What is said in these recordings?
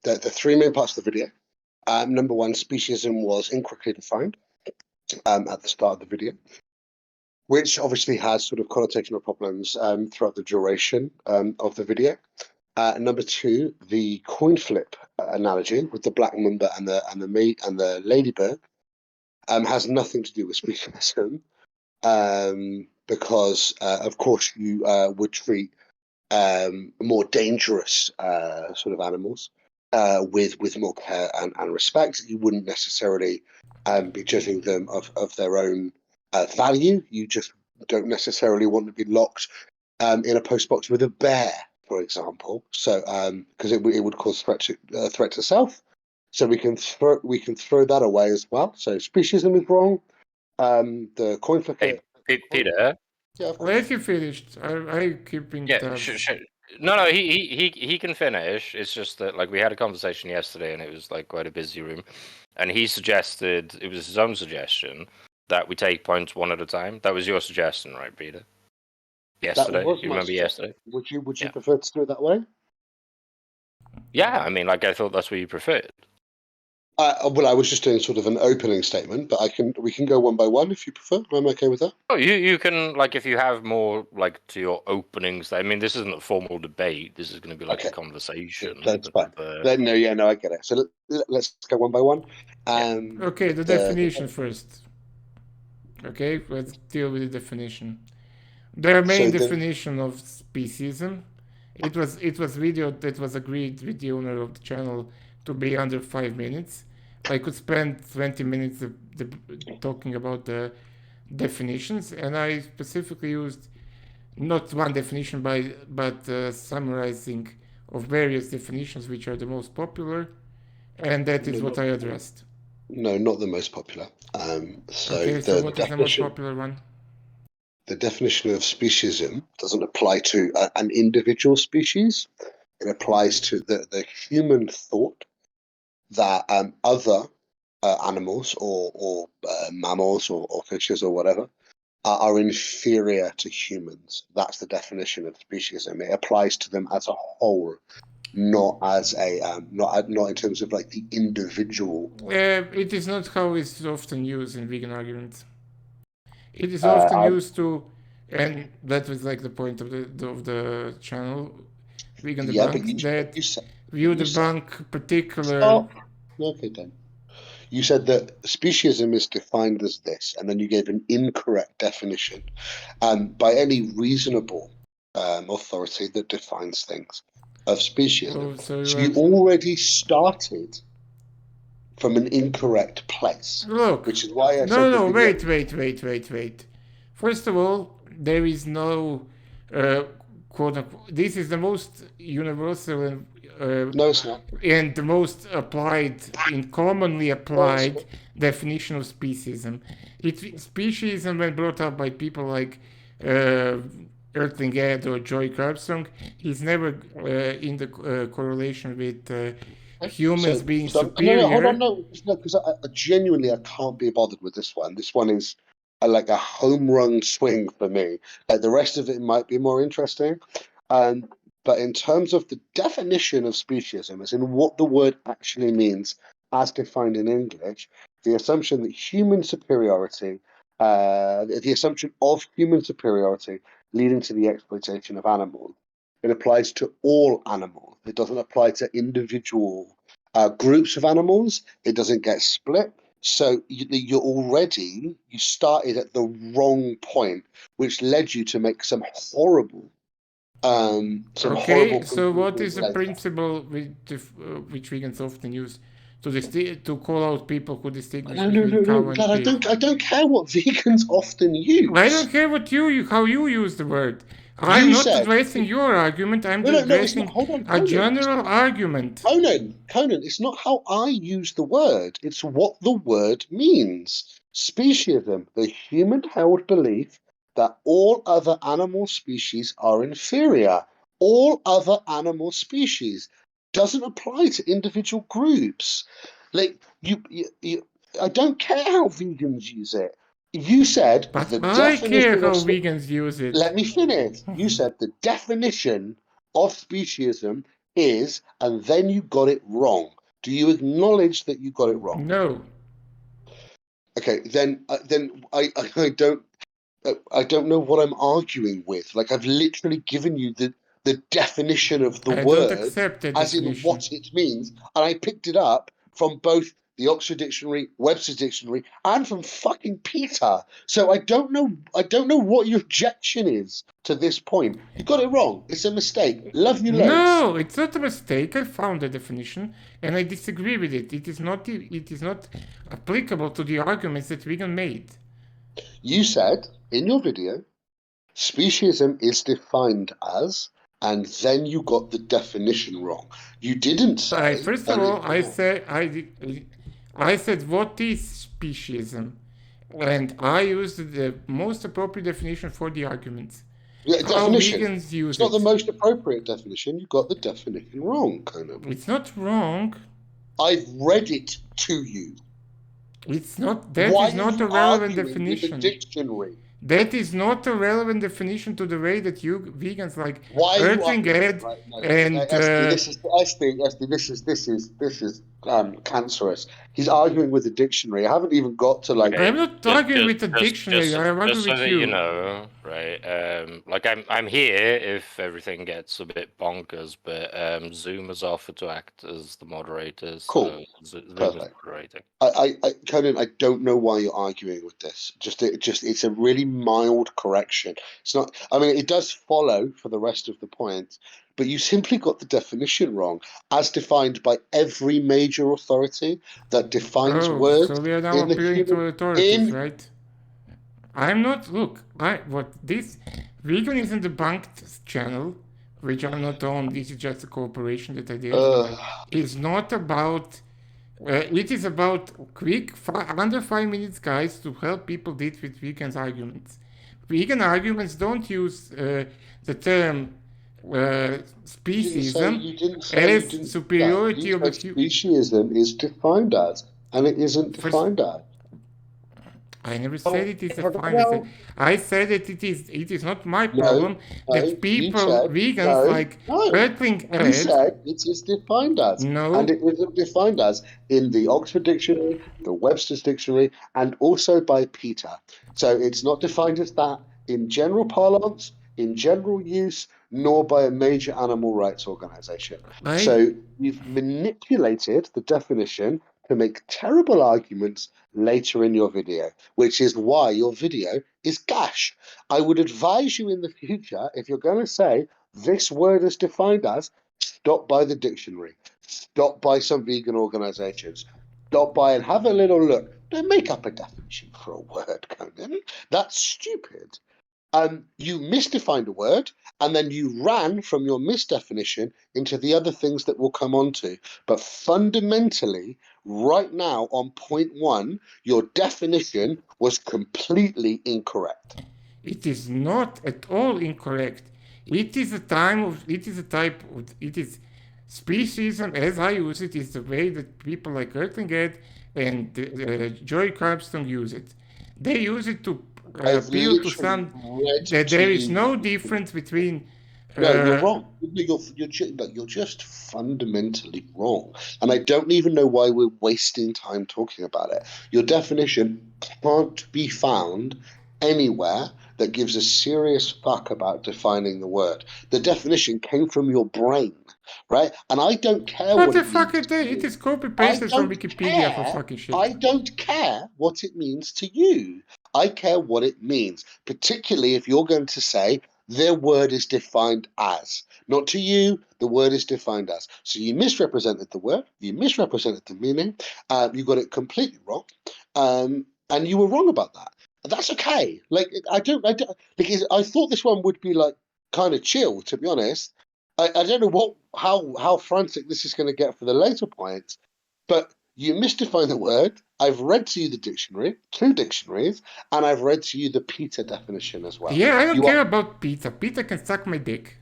the three main parts of the video. Number one, speciesism was incorrectly defined at the start of the video, which obviously has sort of connotational problems throughout the duration of the video. Number two, the coin flip analogy with the black mamba and the ladybird has nothing to do with speciesism, because of course you would treat more dangerous sort of animals with more care and respect. You wouldn't necessarily be judging them of their own value. You just don't necessarily want to be locked in a post box with a bear, for example. So because it would cause threat to self. So we can throw that away as well. So speciesism is wrong. The coin flip. Hey, Peter. Yeah, of course. Well, if you finished, I keeping tabs. No, he can finish. It's just that like we had a conversation yesterday, and it was like quite a busy room, and he suggested, it was his own suggestion, that we take points one at a time. That was your suggestion, right, Peter? Yesterday, you remember yesterday? Would you prefer to do it that way? Yeah, I mean, like I thought that's what you preferred. Well, I was just doing sort of an opening statement, but we can go one by one if you prefer. I'm okay with that. Oh, you can, like, if you have more like to your openings. I mean, this isn't a formal debate. This is going to be like a conversation. That's fine. No, I get it. So let's go one by one. Okay, the definition first. Okay, let's deal with the definition. The main definition of speciesism. It was video that was agreed with the owner of the channel to be under 5 minutes. I could spend 20 minutes talking about the definitions, and I specifically used not one definition but summarizing of various definitions which are the most popular, and that is what I addressed. No, not the most popular. So what is the most popular one? The definition of speciesism doesn't apply to an individual species. It applies to the human thought that other animals or mammals or fishes or whatever are inferior to humans. That's the definition of speciesism. It applies to them as a whole, not as not in terms of like the individual. It is not how it's often used in vegan arguments. It is often used to, and that was like the point of the channel, Vegan Debunk, that you debunk particular. Okay, then. You said that speciesism is defined as this, and then you gave an incorrect definition by any reasonable authority that defines things of speciesism. So you already started from an incorrect place. Look, which is why I said no, wait. First of all, there is no quote unquote. This is the most universal and no, it's not. And the most commonly applied definition of speciesism. Speciesism, when brought up by people like Earthling Ed or Joy Carbstrong, is never in the correlation with humans being superior. No, because I genuinely can't be bothered with this one. This one is like a home run swing for me. Like the rest of it might be more interesting. But in terms of the definition of speciesism, as in what the word actually means as defined in English, the assumption that human superiority, the assumption of human superiority leading to the exploitation of animals, it applies to all animals. It doesn't apply to individual groups of animals. It doesn't get split. So you started at the wrong point, which led you to make some horrible. So what is the principle which vegans often use to call out people who distinguish between cow and pig? I don't care what vegans often use. I don't care how you use the word. I'm not addressing your argument. I'm addressing a general argument. Conan, it's not how I use the word. It's what the word means. Speciesism, the human-held belief that all other animal species are inferior. All other animal species doesn't apply to individual groups. Like I don't care how vegans use it. You said but I care how vegans use it. Let me finish. You said the definition of speciesism is, and then you got it wrong. Do you acknowledge that you got it wrong? No. Okay, then I don't know what I'm arguing with. Like, I've literally given you the definition of the I don't word accept that as in definition. what it means, and I picked it up from both the Oxford Dictionary, Webster's Dictionary, and from fucking Peter. So I don't know what your objection is to this point. You got it wrong. It's a mistake. Love you loads. No, it's not a mistake. I found the definition, and I disagree with it. It is not applicable to the arguments that Wigan made. You said in your video, speciesism is defined as, and then you got the definition wrong. You didn't say. First of all, I said what is speciesism, and I used the most appropriate definition for the arguments. Yeah, How definition. vegans use It's not it. the most appropriate definition. You got the definition wrong, Conan. It's not wrong. I've read it to you. It's not. That Why is not are a you relevant arguing with the definition. dictionary? That is not a relevant definition to the way that you vegans like Why are you earthling head right, no, and Esty, this is cancerous. He's arguing with the dictionary. I haven't even got to like. Okay, I'm not arguing with the dictionary. I'm arguing just so with that you. you know, right? Like I'm here if everything gets a bit bonkers, but Zoom has offered to act as the moderator. So Cool. Zoom Perfect. is moderating. Conan, I don't know why you're arguing with this. It's a really mild correction. It's not. I mean, it does follow for the rest of the points, but you simply got the definition wrong, as defined by every major authority that defines words. So we are now in the appealing to human- authorities, right? I'm not. Look, this vegan is in the banked channel, which I'm not on. This is just a cooperation that I did. It's not about. It is about quick, under 5 minutes guides to help people deal with vegan arguments. Vegan arguments don't use the term speciesism as superiority of the speciesism is defined as, and it isn't defined as. I never said it is defined. I said that it is not my problem that people, vegans earthling head. You said it is defined as. No. And it isn't defined as in the Oxford Dictionary, the Webster's Dictionary, and also by Peter. So it's not defined as that in general parlance, in general use, nor by a major animal rights organization. So you've manipulated the definition to make terrible arguments later in your video, which is why your video is gash. I would advise you in the future, if you're going to say this word is defined as, stop by the dictionary, stop by some vegan organizations, stop by and have a little look. Don't make up a definition for a word, Conan. That's stupid. You misdefined a word, and then you ran from your misdefinition into the other things that we'll come on to. But fundamentally, right now on point 1, your definition was completely incorrect. It is not at all incorrect. It is speciesism, as I use it, is the way that people like Ertlinget and Joy Carbstone use it. They use it to appeal to some that there is no difference between. No, you're wrong. You're just fundamentally wrong, and I don't even know why we're wasting time talking about it. Your definition can't be found anywhere that gives a serious fuck about defining the word. The definition came from your brain, right? And I don't care What what the fuck it is copy pasted from Wikipedia for fucking shit. I don't care what it means to you. I care what it means, particularly if you're going to say their word is defined as. Not to you, the word is defined as. So you misrepresented the word, you misrepresented the meaning, you got it completely wrong, and you were wrong about that. That's okay. Like because I thought this one would be like kind of chill, to be honest. I don't know how frantic this is going to get for the later points, but you misdefined the word. I've read to you the dictionary, 2 dictionaries, and I've read to you the Peter definition as well. Yeah, I don't care about Peter. Peter can suck my dick.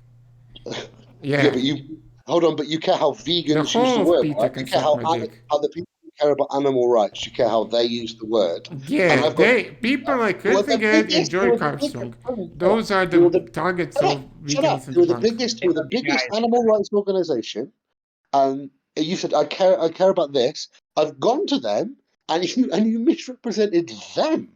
Yeah. Yeah, but you hold on. But you care how vegans use the word. Peter Right? can You care suck my dick. how the people who care about animal rights. You care how they use the word. Yeah, I've got people like you are the Hurting Ed biggest. enjoy You are the biggest. Carpstrong. Those are You are the the targets shut of up. Shut up. vegans in You the are the bank. biggest. You are the biggest Guys. animal rights organization. And you said I care about this. I've gone to them, and you misrepresented them.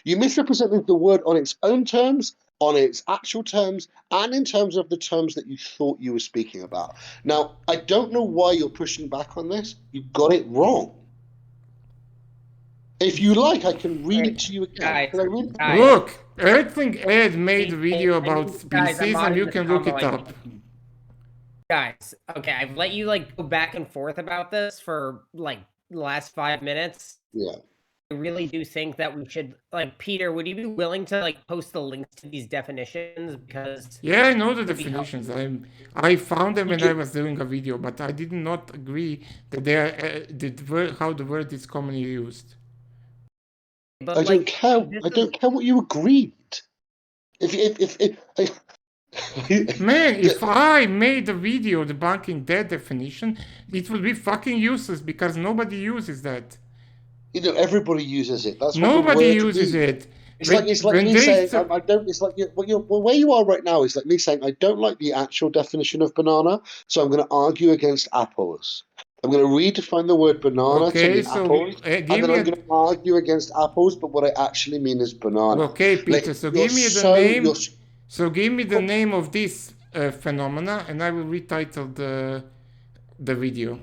You misrepresented the word on its own terms, on its actual terms, and in terms of the terms that you thought you were speaking about. Now, I don't know why you're pushing back on this. You got it wrong. If you like, I can read it to you again. Can I read it? Guys. Look, Hurting Ed made a video about Guys, I'm speciesism. on You the can look it combo, up. Guys, okay, I've let you like go back and forth about this for like the last 5 minutes. Yeah. I really do think that we should, like, Peter, would you be willing to like post the links to these definitions? Because Yeah, I know the definitions. I found them when I was doing a video, but I did not agree that they are how the word is commonly used. but I like, don't care. this I is- don't care what you agreed. Man, if I made a video debunking that definition, it would be fucking useless because nobody uses that. Everybody uses it. That's what the Nobody word uses means. it. It's like me saying I don't. It's like where you are right now is like me saying I don't like the actual definition of banana, so I'm going to argue against apples. I'm going to redefine the word banana to mean apples, and then I'm going to argue against apples. But what I actually mean is banana. Okay, Peter. Like, So give me the name. you're- So give me the name of this phenomena, and I will retitle the video.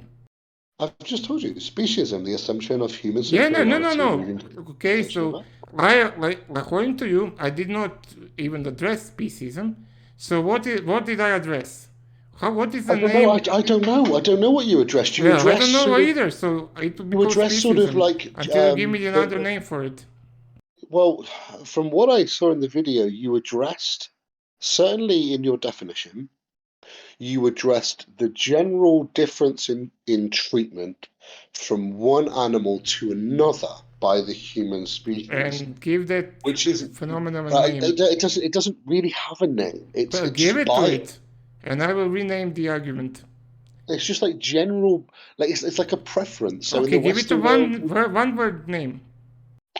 I've just told you, speciesism, the assumption of human Yeah, superiority. no. Okay, so according to you, I did not even address speciesism. So what did I address? What is the name? I don't know. I don't know what you addressed. I don't know either. So it would be called addressed sort of speciesism like until you give me another name for it. Well, from what I saw in the video, you addressed certainly in your definition. You addressed the general difference in treatment from one animal to another by the human species, And give that which is phenomenon a name. it doesn't really have a name. It's Give it to it, and I will rename the argument. It's just like general, like it's like a preference. So okay, give it a one word name.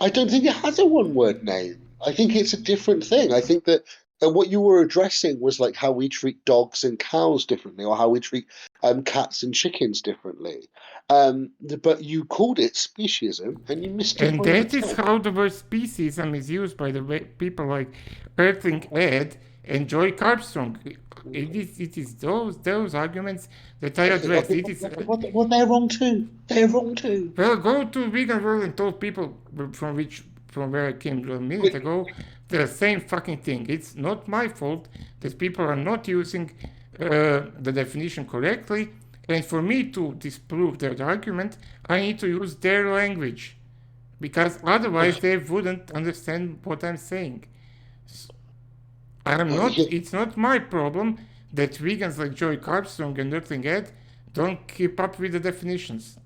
I don't think it has a one word name. I think it's a different thing. I think that what you were addressing was like how we treat dogs and cows differently, or how we treat cats and chickens differently. But you called it speciesism, and you missed it. And that is how the word speciesism is used by the people like Earthling Ed and Joy Carpstrong. It is those arguments that I addressed. Well, they're wrong too. They're wrong too. Well, go to Vegan World and tell people from where I came a minute ago the same fucking thing. It's not my fault that people are not using the definition correctly, and for me to disprove their argument, I need to use their language, because otherwise they wouldn't understand what I'm saying. It's not my problem that vegans like Joy Carpstrong and Earthling Ed don't keep up with the definitions.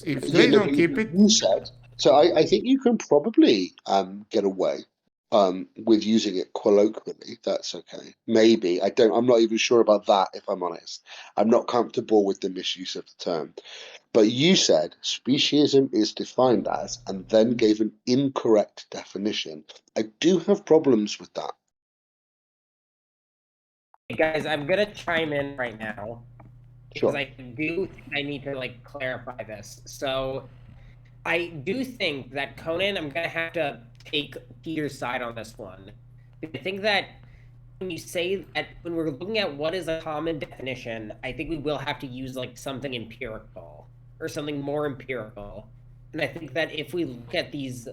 If they don't keep it, you said so. I think you can probably get away with using it colloquially. That's okay. Maybe I'm not even sure about that. If I'm honest, I'm not comfortable with the misuse of the term. But you said speciesism is defined as, and then gave an incorrect definition. I do have problems with that. Hey guys, I'm gonna chime in right now because Sure. I need to like clarify this. So I do think that Conan, I'm gonna have to take Peter's side on this one. I think that when you say that when we're looking at what is a common definition, I think we will have to use like something empirical or something more empirical. And I think that if we look at these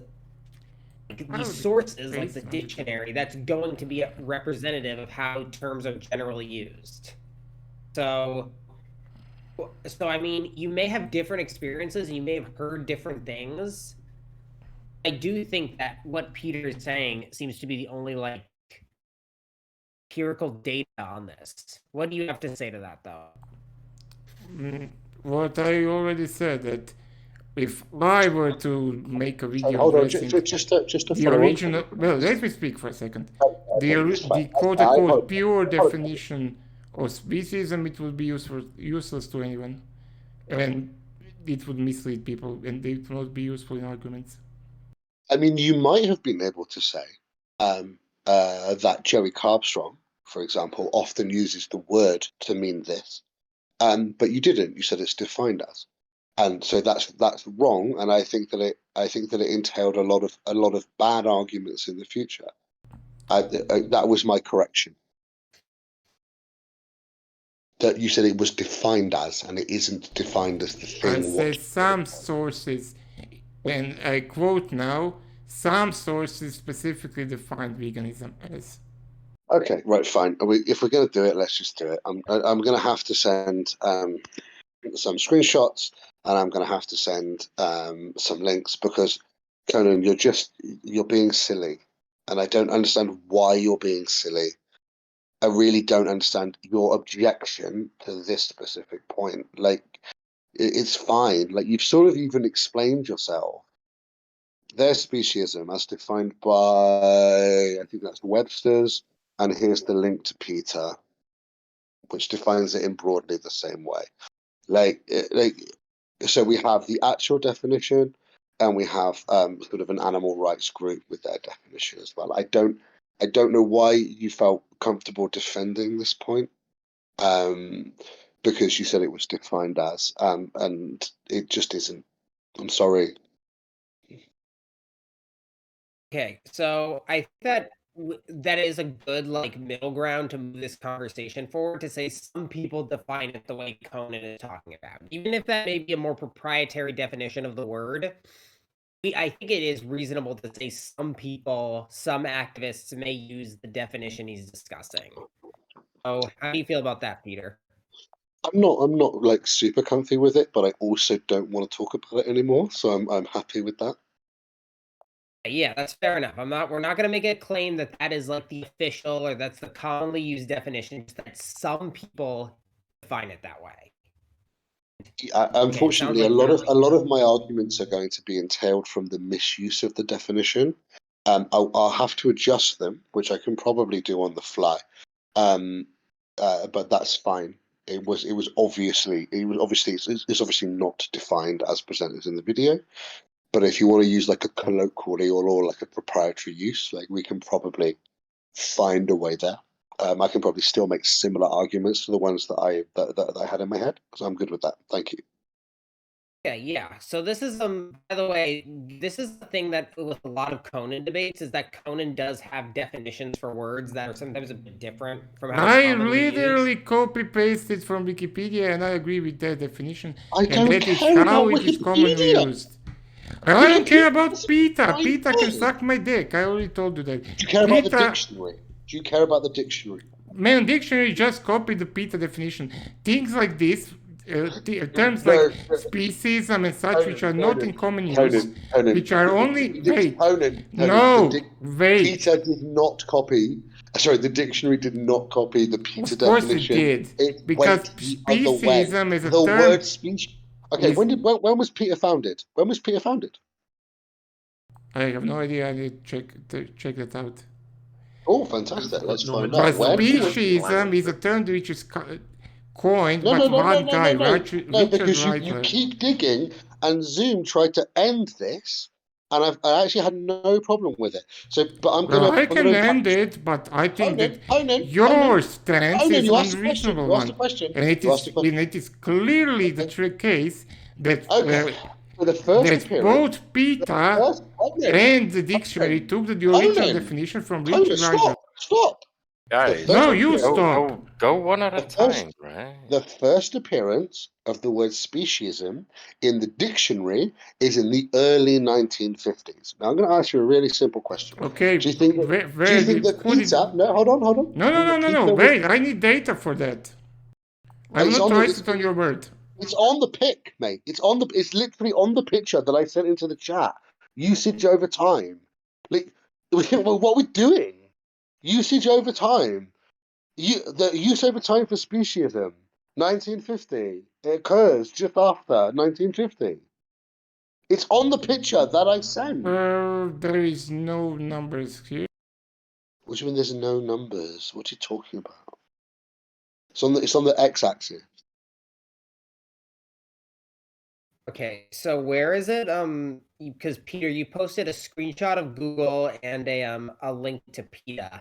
sources like the dictionary, that's going to be representative of how terms are generally used. So I mean, you may have different experiences and you may have heard different things. I do think that what Peter is saying seems to be the only like empirical data on this. What do you have to say to that, though? What I already said, that if I were to make a video Hold on, addressing just to the follow original, well, let me speak for a second. The quote-unquote pure definition of speciesism, it would be useless to anyone. And it would mislead people and it would not be useful in arguments. I mean, you might have been able to say that Joey Carbstrong, for example, often uses the word to mean this, but you didn't. You said it's defined as, and so that's wrong. And I think that it entailed a lot of bad arguments in the future. That was my correction. That you said it was defined as, and it isn't defined as the thing. I said some sources, and I quote now, some sources specifically define veganism as. Okay, right, fine. If we're going to do it, let's just do it. I'm going to have to send some screenshots, and I'm going to have to send some links because Conan, you're being silly, and I don't understand why you're being silly. I really don't understand your objection to this specific point. Like, it's fine. Like, you've sort of even explained yourself. There's speciesism as defined by, I think that's Webster's, and here's the link to Peter, which defines it in broadly the same way. So we have the actual definition, and we have sort of an animal rights group with their definition as well. I don't know why you felt comfortable defending this point, because you said it was defined as, and it just isn't. I'm sorry. Okay, so I think that that is a good like middle ground to move this conversation forward, to say some people define it the way Conan is talking about, even if that may be a more proprietary definition of the word. I think it is reasonable to say some people, some activists may use the definition he's discussing. So how do you feel about that, Peter? I'm not like super comfy with it, but I also don't want to talk about it anymore. So I'm happy with that. Yeah, that's fair enough. We're not going to make a claim that that is like the official or that's the commonly used definition. Just that some people define it that way. Unfortunately, like a lot of my arguments are going to be entailed from the misuse of the definition. I'll have to adjust them, which I can probably do on the fly. But that's fine. It's obviously not defined as presented in the video. But if you want to use like a colloquially or like a proprietary use, like we can probably find a way there. I can probably still make similar arguments to the ones that I had in my head, so I'm good with that. Thank you. Okay, yeah. So this is by the way, this is the thing that with a lot of Conan debates is that Conan does have definitions for words that are sometimes a bit different from how I commonly literally used. copy pasted from Wikipedia, and I agree with that definition. I don't that is care how about it is commonly Wikipedia. used. I don't care about Wikipedia's PETA. fine PETA can thing. suck my dick. I already told you that. Do you care about the PETA, dictionary? Do you care about the dictionary? man, dictionary just copied the PETA definition. Things like this, terms like speciesism and such, which are not in common use, which are only wait. No, wait. PETA did not copy. Sorry, the dictionary did not copy the PETA Of course definition. it did, because speciesism is a the term. Word speech. Okay, when was PETA founded? When was PETA founded? I have no idea. I need to check that out. Oh, fantastic! Let's find But out. speciesism is a term which is coined by one guy, Richard because you Reitler. keep digging, and Zoom tried to end this, and I actually had no problem with it. So, but I'm gonna. I can end it, but I think that your stance is unreasonable one, and it is clearly the case that For the first that appearance, both PETA and the dictionary took the original definition from Richard Reitler. Stop. Guys, No, you stop. Go one at a time, right? The first appearance of the word speciesism in the dictionary is in the early 1950s. Now, I'm going to ask you a really simple question. Okay. Do you think that PETA... No, hold on. No. Wait, I need data for that. I'm not trusting on your word. It's on the pic, mate. It's literally on the picture that I sent into the chat. Usage over time. Like, what we're doing. Usage over time. The use over time for speciesism. 1950. It occurs just after 1950. It's on the picture that I sent. There is no numbers here. What do you mean there's no numbers? What are you talking about? It's on the x-axis. Okay, so where is it? Because Peter, you posted a screenshot of Google and a link to PETA.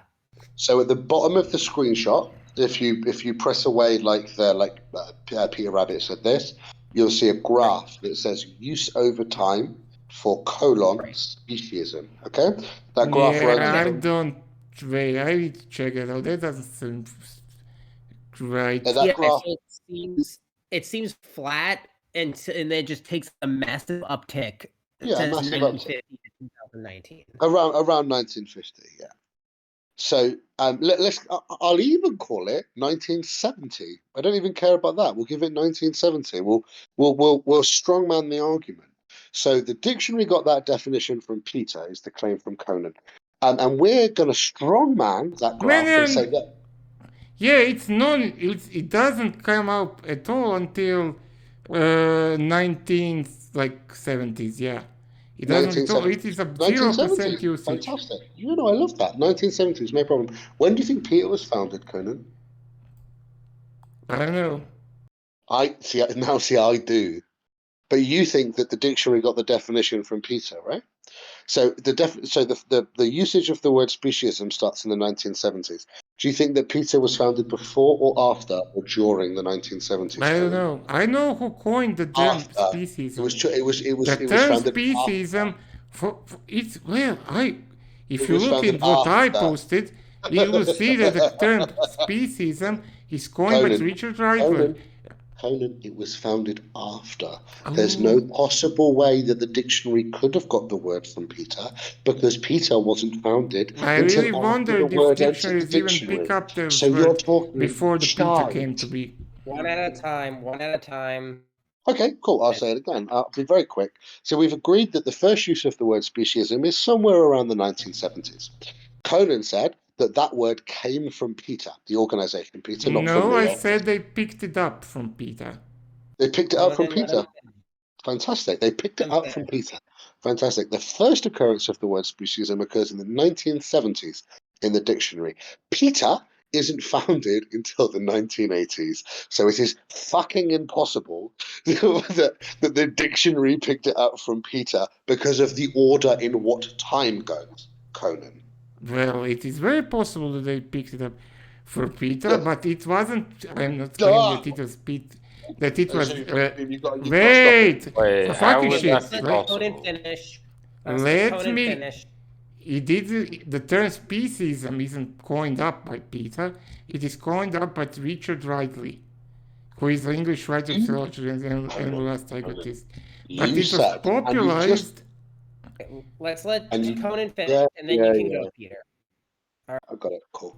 So at the bottom of the screenshot, if you press away Peter Rabbit said this, you'll see a graph that says use over time for speciesism. Okay, that graph Yeah, runs. I Okay. don't. Wait, I need to check it out. That doesn't seem right. That Yeah, graph. so it seems flat and then it just takes a massive uptick. It Yeah, says massive 1950 uptick. to 2019. Around 1950. Yeah. So I'll even call it 1970. I don't even care about that. We'll give it 1970. We'll strongman the argument. So the dictionary got that definition from Peter, is the claim from Conan, and we're going to strongman that graph and say Man, that yeah, it doesn't come out at all until 1970s. Yeah, it doesn't at all. It 1970s. is a 0% 1970. usage. Fantastic. I love that. 1970s, no problem. When do you think Peter was founded, Conan? I don't know. I see now. See, I do. But you think that the dictionary got the definition from Peter, right? So the usage of the word speciesism starts in the 1970s. Do you think that Peter was founded before or after or during the 1970s, I don't Conan? know. I know who coined the term After. It speciesism. was tr- it was it The was it was term founded after. speciesism, for it's well, if It you was look founded at what I after. posted, you will see that the term speciesism is coined by Conan, Richard Reisler. Conan, Conan, it was founded after. There's no Oh, possible way that the dictionary could have got the word from Peter because Peter wasn't founded I until really after the wondered if word entered the dictionaries even pick dictionary. up So those you're words talking before the Peter came to shite. be. One at a time, one at a time. Okay, cool. I'll say it again. I'll be very quick. So we've agreed that the first use of the word speciesism is somewhere around the 1970s. Conan said that that word came from Peter, the organization Peter, not from No, me. I said they picked it up from Peter. They picked it up from Conan, let Peter. him Fantastic. They picked it up from finish. Peter. Fantastic. The first occurrence of the word speciesism occurs in the 1970s in the dictionary. Peter isn't founded until the 1980s. So it is fucking impossible that the dictionary picked it up from Peter because of the order in what time goes, Conan. Well, it is very possible that they picked it up for Peter, Duh. but it wasn't. I'm not claiming Duh. that it was Pete. That it was. So you've got to stop it. Wait, Wait, for how fucking would Okay, that shit. be let Conan possible? finish. Let Let Conan me. finish. He did the term speciesism isn't coined up by Peter. It is coined up by Richard Ridley, who is an English writer, You, philosopher, and Conan, last I got Conan, this. But you it was said, and you've just, popularized. Let's let and you, Conan finish, yeah, and then you can yeah. go, Peter. I got it. Cool.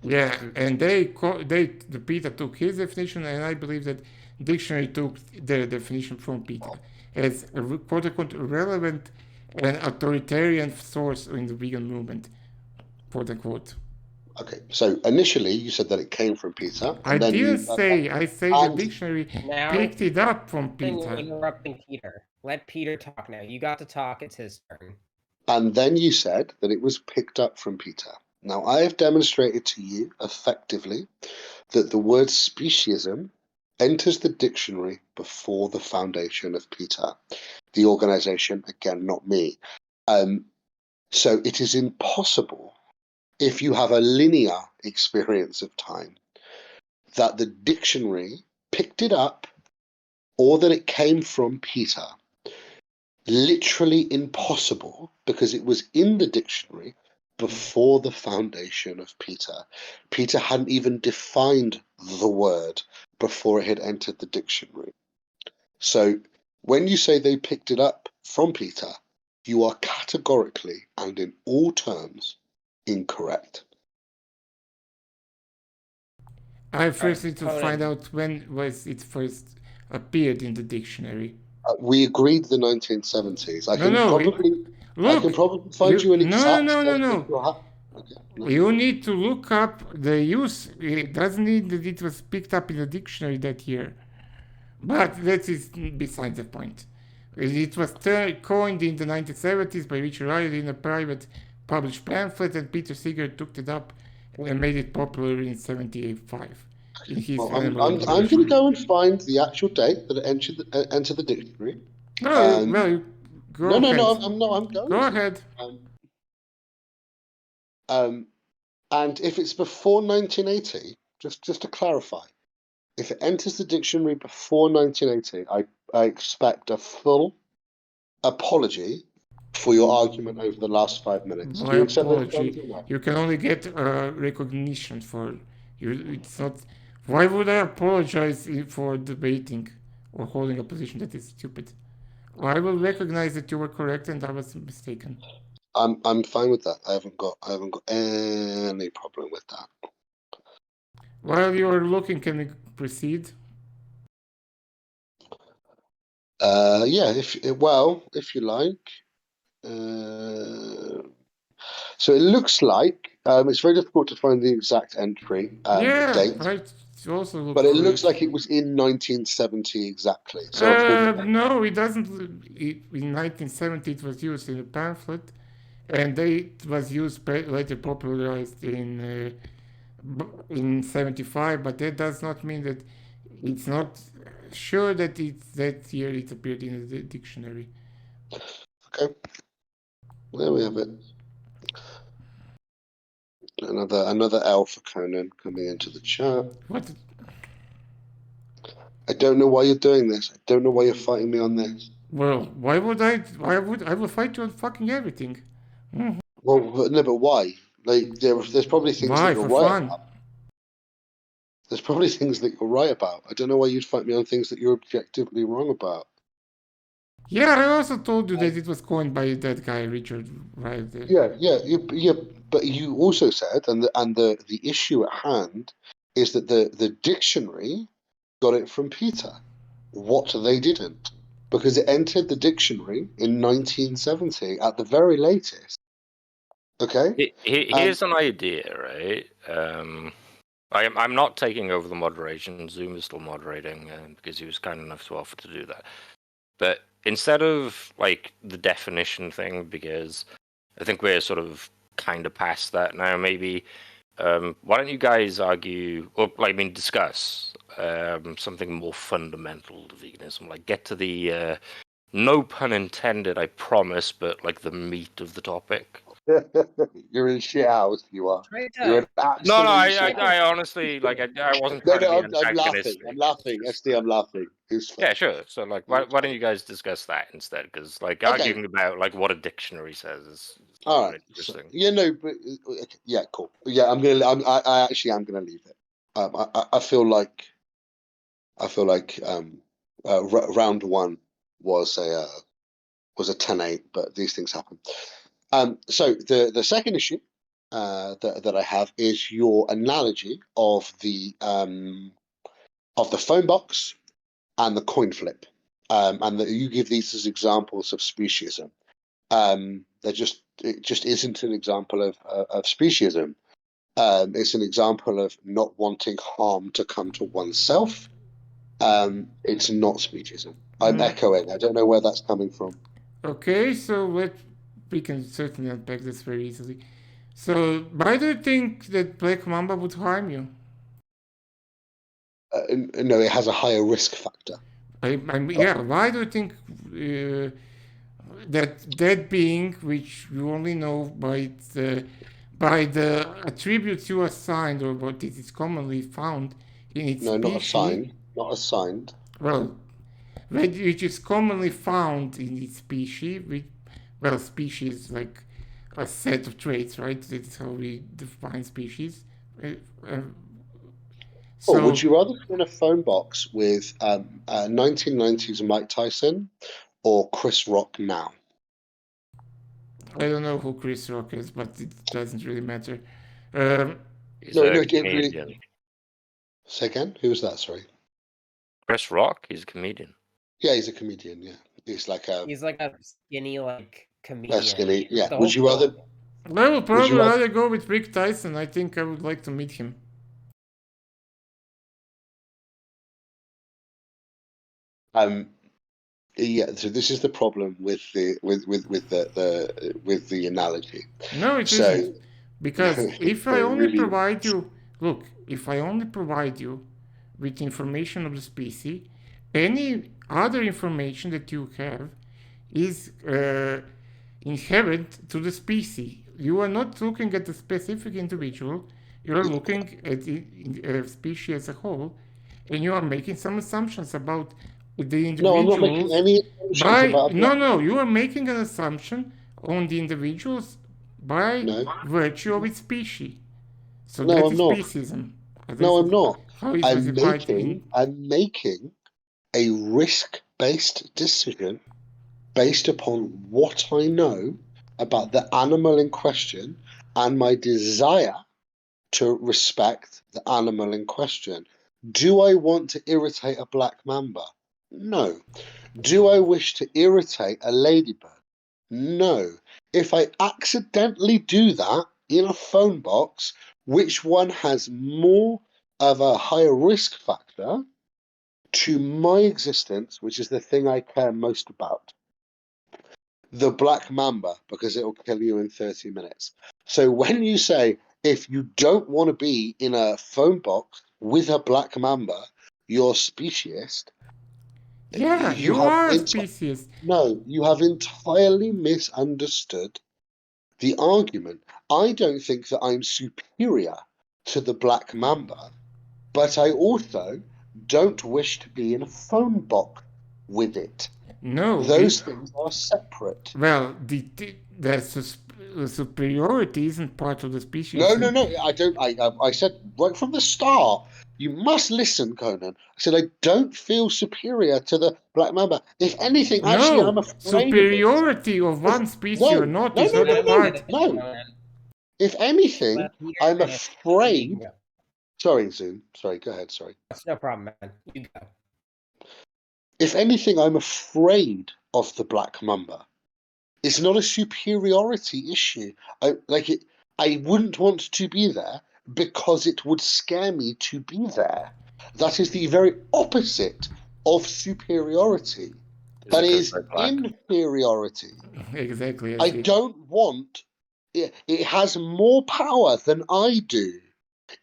Yeah, and the Peter took his definition, and I believe that dictionary took their definition from Peter as a quote unquote relevant and authoritarian source in the vegan movement, quote unquote. Okay, so initially you said that it came from Peter, I and then didn't you say. I say the and dictionary Now picked it up from you're Peter. interrupting Peter. Let Peter talk now. You got to talk. It's his turn. and then you said that it was picked up from Peter. Now I have demonstrated to you effectively that the word speciesism enters the dictionary before the foundation of Peter, the organization, again, not me. So it is impossible, if you have a linear experience of time, that the dictionary picked it up or that it came from Peter. Literally impossible because it was in the dictionary before the foundation of Peter. Peter hadn't even defined the word before it had entered the dictionary. So when you say they picked it up from Peter, you are categorically and in all terms incorrect. I first need to Conan. find out when was it first appeared in the dictionary. We agreed the 1970s. I can Look, probably find you an exact date if no. you're happy. Okay, no. You need to look up the use. It doesn't mean that it was picked up in the dictionary that year. But that is beside the point. It was coined in the 1970s by Richard Riley in a private published pamphlet, and Peter Seeger took it up and made it popular in 1975. in his Well, animal I'm going to observation. go and find the actual date that it entered the dictionary. No, well, go ahead. I'm going Go to. ahead. And if it's before 1980, just to clarify, if it enters the dictionary before 1980, I expect a full apology for your argument over the last 5 minutes. My Do you accept those apology. terms or not? You can only get recognition for you. It's not. Why would I apologize for debating or holding a position that is stupid? I will recognize that you were correct and I was mistaken. I'm fine with that. I haven't got any problem with that. While you are looking, can we proceed? Yeah, if you like. So it looks like it's very difficult to find the exact entry date, right. It also looks but it correct. looks like it was in 1970 exactly. So no, it doesn't. In 1970, it was used in a pamphlet, and it was used later popularized in 75. But that does not mean that it's not sure that it's that year it appeared in the dictionary. okay, there we have it. Another L for Conan coming into the chat. What? I don't know why you're doing this. I don't know why you're fighting me on this. Well, why would I? I will fight you on fucking everything. Well, no, but why? Like, there's probably things Why? that you're For right fun. about. There's probably things that you're right about. I don't know why you'd fight me on things that you're objectively wrong about. Yeah, I also told you that it was coined by that guy Richard right there. Yeah. But you also said, and the issue at hand is that the dictionary got it from Peter. What they didn't, because it entered the dictionary in 1970 at the very latest. Okay. Here's an idea, right? I'm not taking over the moderation. Zoom is still moderating because he was kind enough to offer to do that. But instead of like the definition thing, because I think we're sort of kind of past that now, maybe why don't you guys argue, or discuss something more fundamental to veganism? Like get to the no pun intended, I promise, but like the meat of the topic. You're in shit house. You are. Right, You're an absolute. No, shit house. I honestly I wasn't No, trying to be I'm laughing. antagonistic. I'm laughing. It's just, SD, I'm laughing. It's fine. yeah, sure. So like, why don't you guys discuss that instead? Because like arguing about like what a dictionary says is All not right. interesting. But yeah, cool. Yeah, I actually am gonna leave it. I feel like round one was a 10-8, but these things happen. So the second issue that I have is your analogy of the phone box and the coin flip, and that you give these as examples of speciesism. It just isn't an example of speciesism. It's an example of not wanting harm to come to oneself. It's not speciesism. I'm echoing. I don't know where that's coming from. Okay, so we can certainly unpack this very easily. So, why do you think that Black Mamba would harm you? No, it has a higher risk factor. Why do you think that being, which you only know by the attributes you assigned or what it is commonly found in its species? Not assigned. Well, which is commonly found in its species. Species like a set of traits, right? That's how we define species. So, would you rather be in a phone box with 1990s Mike Tyson or Chris Rock now? I don't know who Chris Rock is, but it doesn't really matter. He's a comedian. Really... Say again? Who was that? Sorry. Chris Rock. He's a comedian. Yeah, he's a comedian. Yeah, he's like a skinny comedian. Skinny. Yeah. Would you rather? I would probably rather go with Rick Tyson. I think I would like to meet him. Yeah, so this is the problem with the analogy. No, it isn't. Because if I only provide you, look, if I only provide you with information of the species. Any other information that you have is inherent to the species. You are not looking at a specific individual, you are looking at the species as a whole, and you are making some assumptions about the No, I'm not making individuals. any assumptions about No, you are making an assumption on the individuals by No. virtue of its species. So No, that I'm is not. speciesism. No, I'm not. How it was I'm applied in. making a risk-based decision based upon what I know about the animal in question and my desire to respect the animal in question. Do I want to irritate a black mamba? No. Do I wish to irritate a ladybird? No. If I accidentally do that in a phone box, which one has more of a higher risk factor to my existence, which is the thing I care most about? The black mamba, because it'll kill you in 30 minutes. So when you say, if you don't want to be in a phone box with a black mamba, you're speciesist. Yeah, you are a speciesist. No, you have entirely misunderstood the argument. I don't think that I'm superior to the black mamba, but I also don't wish to be in a phone box with it. No, those things are separate. Well, the superiority isn't part of the species. No. I don't. I said right from the start. You must listen, Conan. I said I don't feel superior to the black mamba. If anything, actually, I'm afraid superiority of one species or not is not a part. No. If anything, I'm afraid. Sorry, Zoom. Sorry, go ahead. Sorry. That's no problem, man. You go. If anything, I'm afraid of the black mamba. It's not a superiority issue. I wouldn't want to be there because it would scare me to be there. That is the very opposite of superiority. That is inferiority. Exactly. I don't want it. It has more power than I do.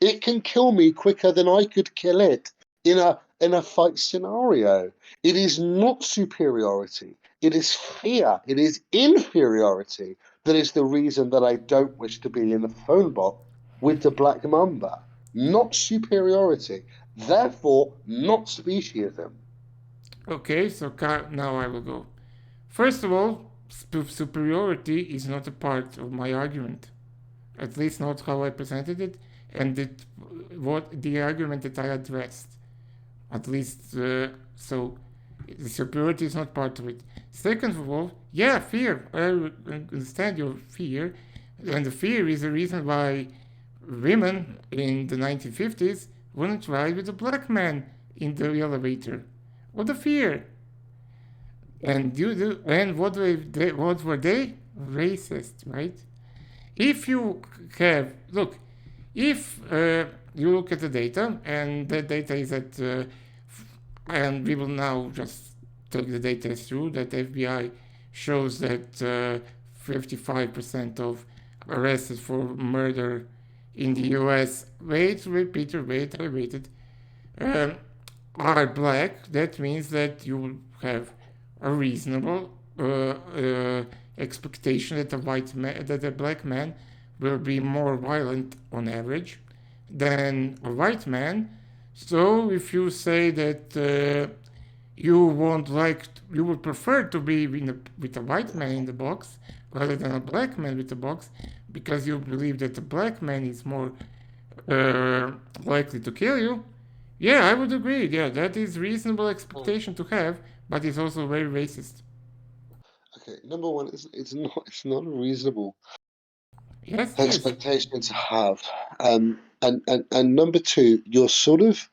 It can kill me quicker than I could kill it in a fight scenario. It is not superiority. It is fear. It is inferiority that is the reason that I don't wish to be in the phone box with the black mamba. Not superiority. Therefore, not speciesism. Okay, so now I will go. First of all, superiority is not a part of my argument. At least not how I presented it, and what the argument that I addressed. At least, so the superiority is not part of it. Second of all, yeah, fear. I understand your fear, and the fear is the reason why women in the 1950s wouldn't ride with a black man in the elevator. What a fear! And what were they? Racist, right? If you have if you look at the data, and the data is that, and we will now just take the data as true, that FBI shows that 55% of arrested for murder in the US, I waited, are black. That means that you will have a reasonable expectation that a black man will be more violent on average than a white man. So if you say that you would prefer to be with a white man in the box rather than a black man with the box, because you believe that the black man is more likely to kill you, yeah, I would agree. Yeah, that is reasonable expectation to have, but it's also very racist. Okay, number one, it's not a reasonable expectation to have. And number two, you're sort of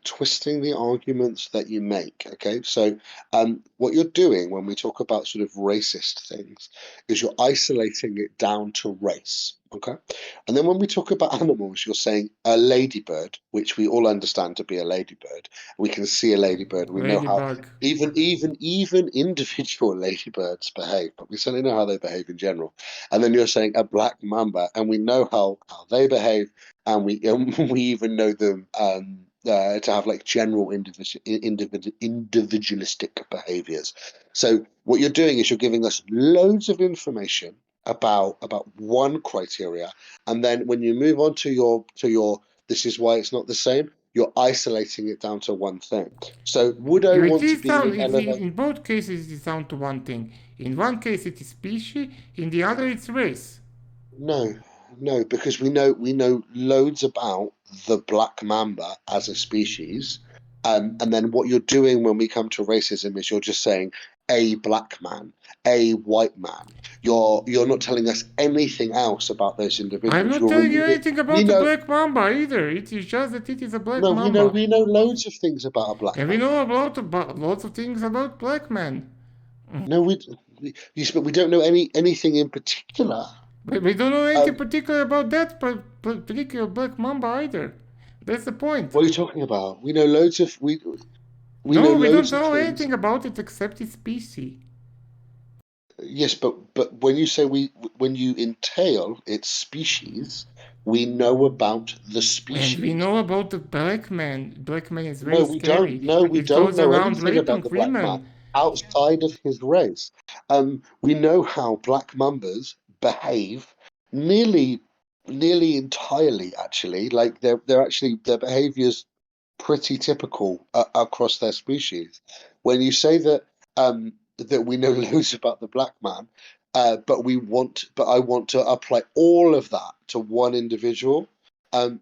twisting the arguments that you make. Okay, so what you're doing when we talk about sort of racist things is you're isolating it down to race. Okay. And then when we talk about animals, you're saying a ladybird, which we all understand to be a ladybird. We can see a ladybird. We know how Ladybug. even individual ladybirds behave, but we certainly know how they behave in general. And then you're saying a black mamba, and we know how they behave, and we even know them to have like general individualistic behaviors. So what you're doing is you're giving us loads of information about one criteria, and then when you move on to your this is why it's not the same, you're isolating it down to one thing. So would I want to be in elevate? In both cases, it is down to one thing. In one case, it is species. In the other, it's race. No, because we know loads about the black mamba as a species, and then what you're doing when we come to racism is you're just saying a black man, a white man. You're not telling us anything else about those individuals. I'm not You're telling you removing. anything about the black mamba either. It is just that it is a black No, mamba. we know loads of things about a black And man. we know about lots of things about black men. No, we don't know anything in particular. We don't know anything particular about that particular black mamba either. That's the point. What are you talking about? We know loads of we No, know we loads don't of know things. anything about it except its species. Yes, but when you say when you entail its species, we know about the species. And we know about the black man. Black man is very No, we scary. don't. No, we It don't goes know around anything about raping the black man women. outside of his race. We know how black mambas behave nearly entirely, actually. Like they're actually their behaviors pretty typical across their species. When you say that that we know loads about the black man, but I want to apply all of that to one individual,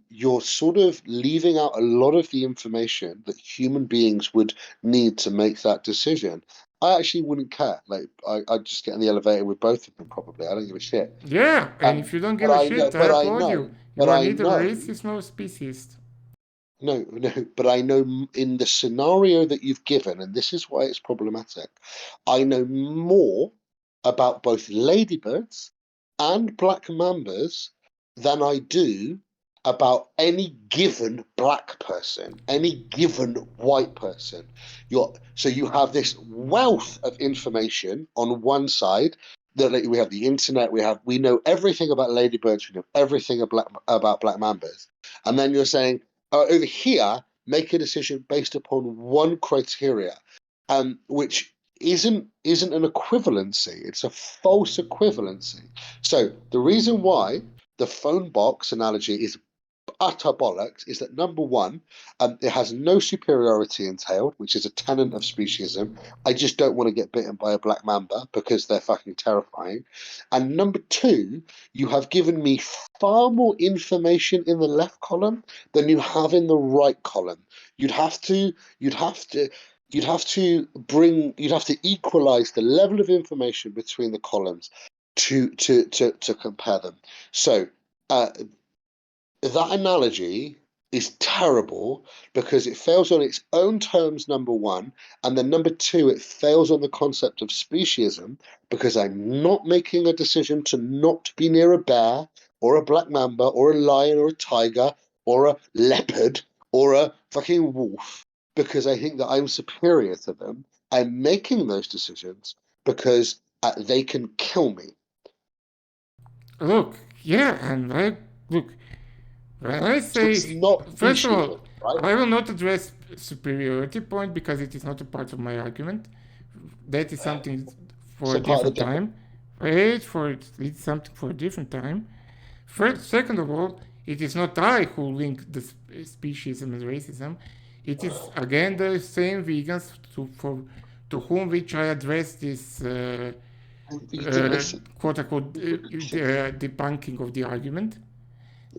you're sort of leaving out a lot of the information that human beings would need to make that decision. I actually wouldn't care. Like I'd just get in the elevator with both of them probably. I don't give a shit. Yeah, and if you don't give a shit, I applaud you. You are neither racist nor speciesist. No, but I know in the scenario that you've given, and this is why it's problematic, I know more about both ladybirds and black mambas than I do about any given black person, any given white person. So you have this wealth of information on one side. That we have the internet, we know everything about ladybirds, we know everything about black mambas, and then you're saying, over here, make a decision based upon one criteria, which isn't an equivalency. It's a false equivalency. So the reason why the phone box analogy is utter bollocks is that number one, it has no superiority entailed, which is a tenet of speciesism. I just don't want to get bitten by a black mamba because they're fucking terrifying. And number two, you have given me far more information in the left column than you have in the right column. You'd have to equalize the level of information between the columns to compare them. So that analogy is terrible because it fails on its own terms, number one, and then number two, it fails on the concept of speciesism because I'm not making a decision to not be near a bear or a black mamba or a lion or a tiger or a leopard or a fucking wolf because I think that I'm superior to them. I'm making those decisions because they can kill me. Look, yeah, and look. When I say, first of all, right? I will not address superiority point because it is not a part of my argument. That is something for a different time. Wait for it. It's something for a different time. First, second of all, it is not I who link the speciesism and racism. It is again the same vegans to whom which I address this quote unquote debunking of the argument.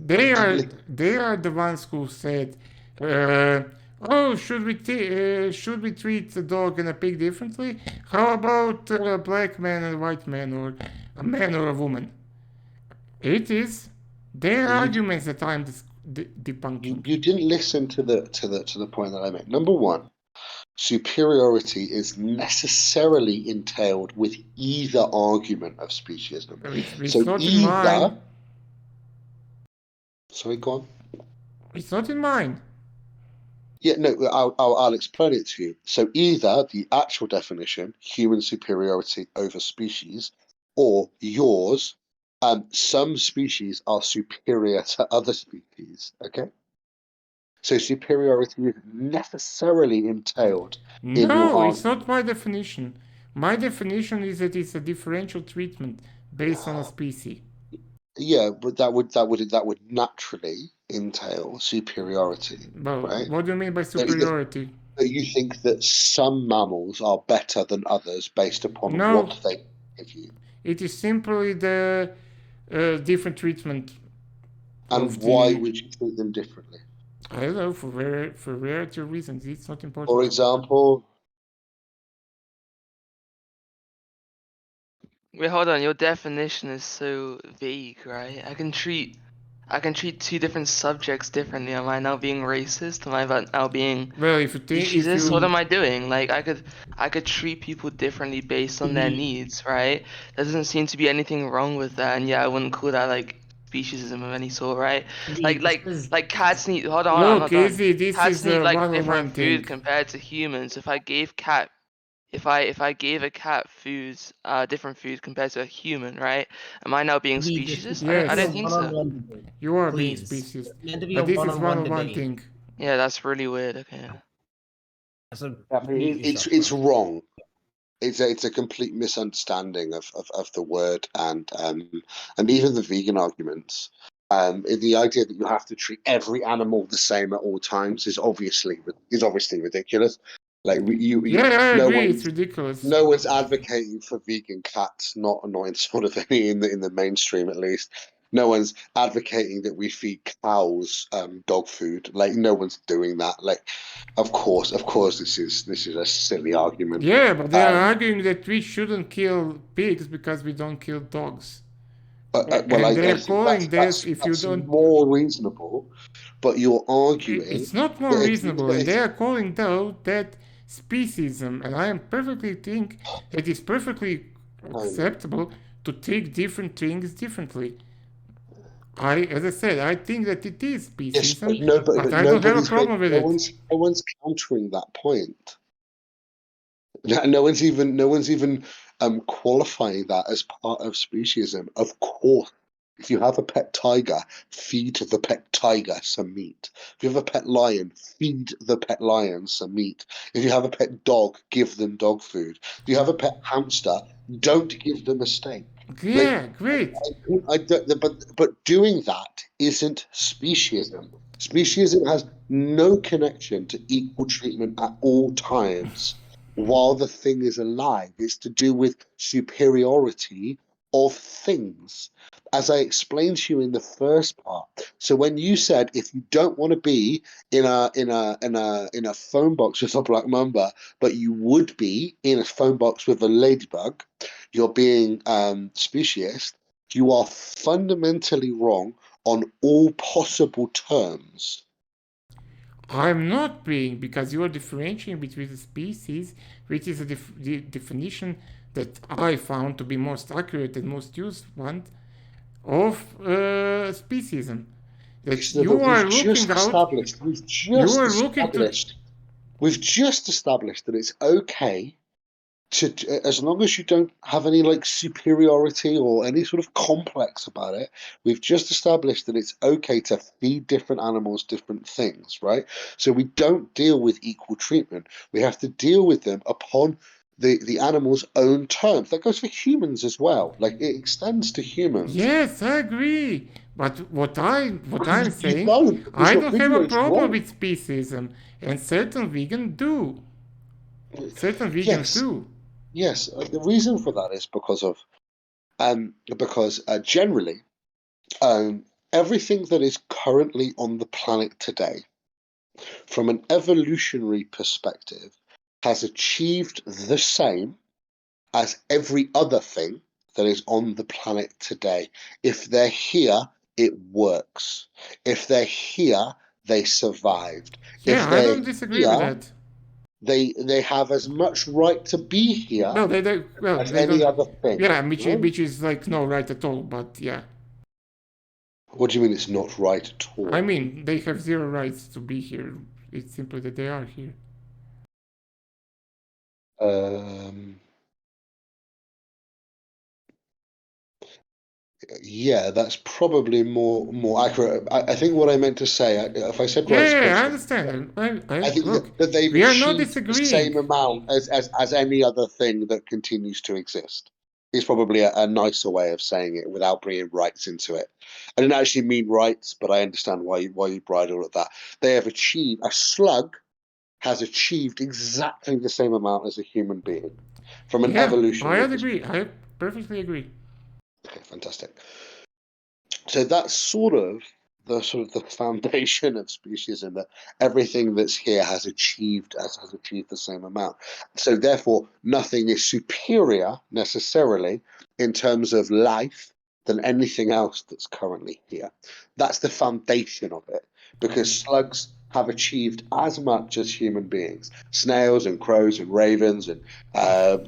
They are the ones who said, "Oh, should we treat a dog and a pig differently? How about a black man and a white man, or a man or a woman?" It is their arguments that I'm debunking. You didn't listen to the point that I made. Number one, superiority is necessarily entailed with either argument of speciesism. It's not in mine. Sorry, go on. It's not in mine. Yeah, no, I'll explain it to you. So either the actual definition, human superiority over species, or yours, some species are superior to other species. Okay, so superiority is necessarily entailed in your No, it's argument. not my definition. My definition is that it's a differential treatment based on a species. Yeah, but that would naturally entail superiority, Well, right? what do you mean by So superiority? you think that some mammals are better than others based upon No, what they give you. it is simply the different treatment And of why the. would you treat them differently? I don't know, for variety of reasons. It's not For important. example, Wait, hold on. Your definition is so vague, right? I can treat two different subjects differently. Am I now being racist? Am I now being Well, if speciesist? What am you I doing? Like I could treat people differently based on their needs, right? There doesn't seem to be anything wrong with that, and yeah, I wouldn't call that like speciesism of any sort, right? Like cats need. Hold on, I'm look, not done. easy, this Cats is need a like one-on-one different food thing. compared to humans. If I gave a cat foods, different food compared to a human, right? Am I now being speciesist? I don't Yes, think so. you are being Please. species, Meant to be but a this is one-on-one one-on-one debate. thing. Yeah, that's really weird. Okay. So I mean, it's wrong. It's a complete misunderstanding of the word and even the vegan arguments. The idea that you have to treat every animal the same at all times is obviously ridiculous. Like Yeah, I no agree. one It's ridiculous. no one's advocating for vegan cats, not in sort of any in the mainstream at least. No one's advocating that we feed cows dog food. Like no one's doing that. Like of course this is a silly argument. Yeah, but they are Um, arguing that we shouldn't kill pigs because we don't kill dogs. well, And they I are think calling this if you that's don't. more reasonable, but you're arguing It's not more that reasonable, and they are calling though that speciesism, and I am perfectly think that it's perfectly acceptable to take different things differently. As I said, I think that it is yes, but speciesism, but I don't have a problem with it. no one's countering that point. No one's even qualifying that as part of speciesism. Of course, if you have a pet tiger, feed the pet tiger some meat. If you have a pet lion, feed the pet lion some meat. If you have a pet dog, give them dog food. If you have a pet hamster, don't give them a steak. Yeah, great. But doing that isn't speciesism. Speciesism has no connection to equal treatment at all times while the thing is alive. It's to do with superiority of things, as I explained to you in the first part. So when you said if you don't want to be in a phone box with a black mamba, but you would be in a phone box with a ladybug, you're being speciesist. You are fundamentally wrong on all possible terms. I'm not being, because you are differentiating between the species, which is the definition that I found to be most accurate and most used one of speciesism. That you are looking out. We've just established that it's okay to, as long as you don't have any like superiority or any sort of complex about it, we've just established that it's okay to feed different animals different things, right? So we don't deal with equal treatment. We have to deal with them upon the animal's own terms. That goes for humans as well. Like it extends to humans. Yes, I agree. But what I'm saying, don't, I don't have a is problem wrong. with speciesism, and certain vegans do. Certain vegans do. Yes, the reason for that is because generally, everything that is currently on the planet today, from an evolutionary perspective, has achieved the same as every other thing that is on the planet today. If they're here, it works. If they're here, they survived. Yeah, If I they're don't disagree with here, that. they have as much right to be here No, they as they any don't. other thing. Yeah, right? which is like no right at all. But yeah. What do you mean it's not right at all? I mean, they have zero rights to be here. It's simply that they are here. Yeah, that's probably more accurate. I think what I meant to say, if I said right, Yeah, I understand. I think Look, that they've we are not achieved the same disagreeing. amount as any other thing that continues to exist. Is probably a nicer way of saying it without bringing rights into it. I didn't actually mean rights, but I understand why you bridle at that. They have achieved, a slug has achieved exactly the same amount as a human being from an Yeah, evolutionary I perspective. agree. I perfectly agree. Okay, fantastic. So that's sort of the foundation of speciesism, that everything that's here has achieved the same amount. So therefore, nothing is superior necessarily in terms of life than anything else that's currently here. That's the foundation of it, because slugs have achieved as much as human beings. Snails and crows and ravens and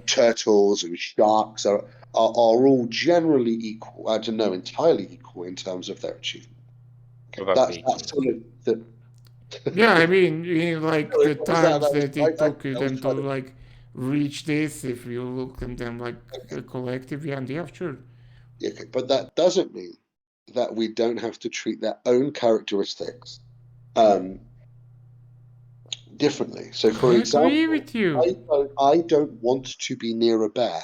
turtles and sharks are all generally equal. I don't know, entirely equal in terms of their achievement. What Okay, about that's beacons? sort of the. Yeah, I mean, like the What was that? times Was that it took I was them to trying to. like reach this, if you look at them like a collective, yeah, sure. Okay, but that doesn't mean that we don't have to treat their own characteristics differently. So, I for agree example, with you. I don't want to be near a bear.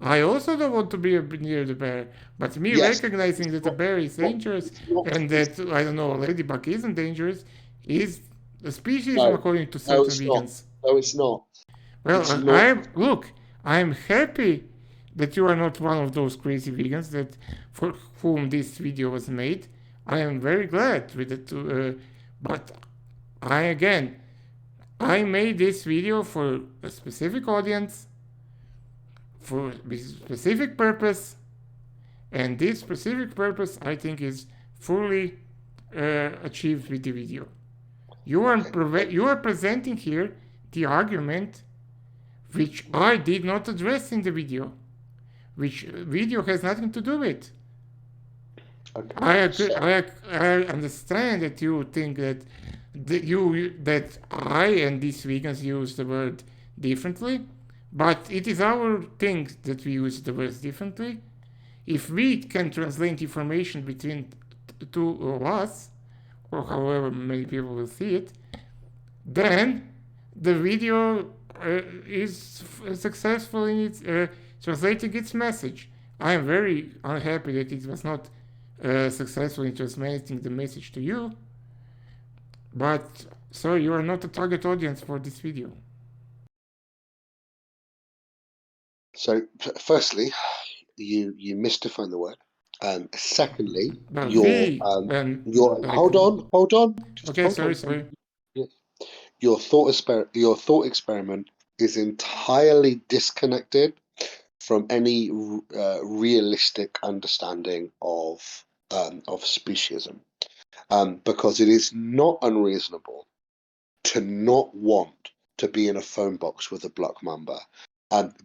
I also don't want to be near the bear, but me Yes, recognizing it's that the not. bear is dangerous It's not. and that, I don't know, a ladybug isn't dangerous is a speciesism No, according to no, certain it's not. vegans. No, it's not. Well, It's not. I'm happy that you are not one of those crazy vegans that for whom this video was made. I am very glad with it. But I made this video for a specific audience, for a specific purpose, and this specific purpose I think is fully achieved with the video. You are presenting here the argument which I did not address in the video, which video has nothing to do with. Okay. I agree, I understand that you think that that I and these vegans use the word differently, but it is our thing that we use the words differently. If we can translate information between two of us, or however many people will see it, then the video is successful in its translating its message. I am very unhappy that it was not successful in transmitting the message to you, but sorry, you are not a target audience for this video. So, firstly, you misdefined the word. Secondly, But your like, hold on. Just okay, hold sorry, on. sorry. Your thought experiment is entirely disconnected from any realistic understanding of speciesism, because it is not unreasonable to not want to be in a phone box with a block mamba,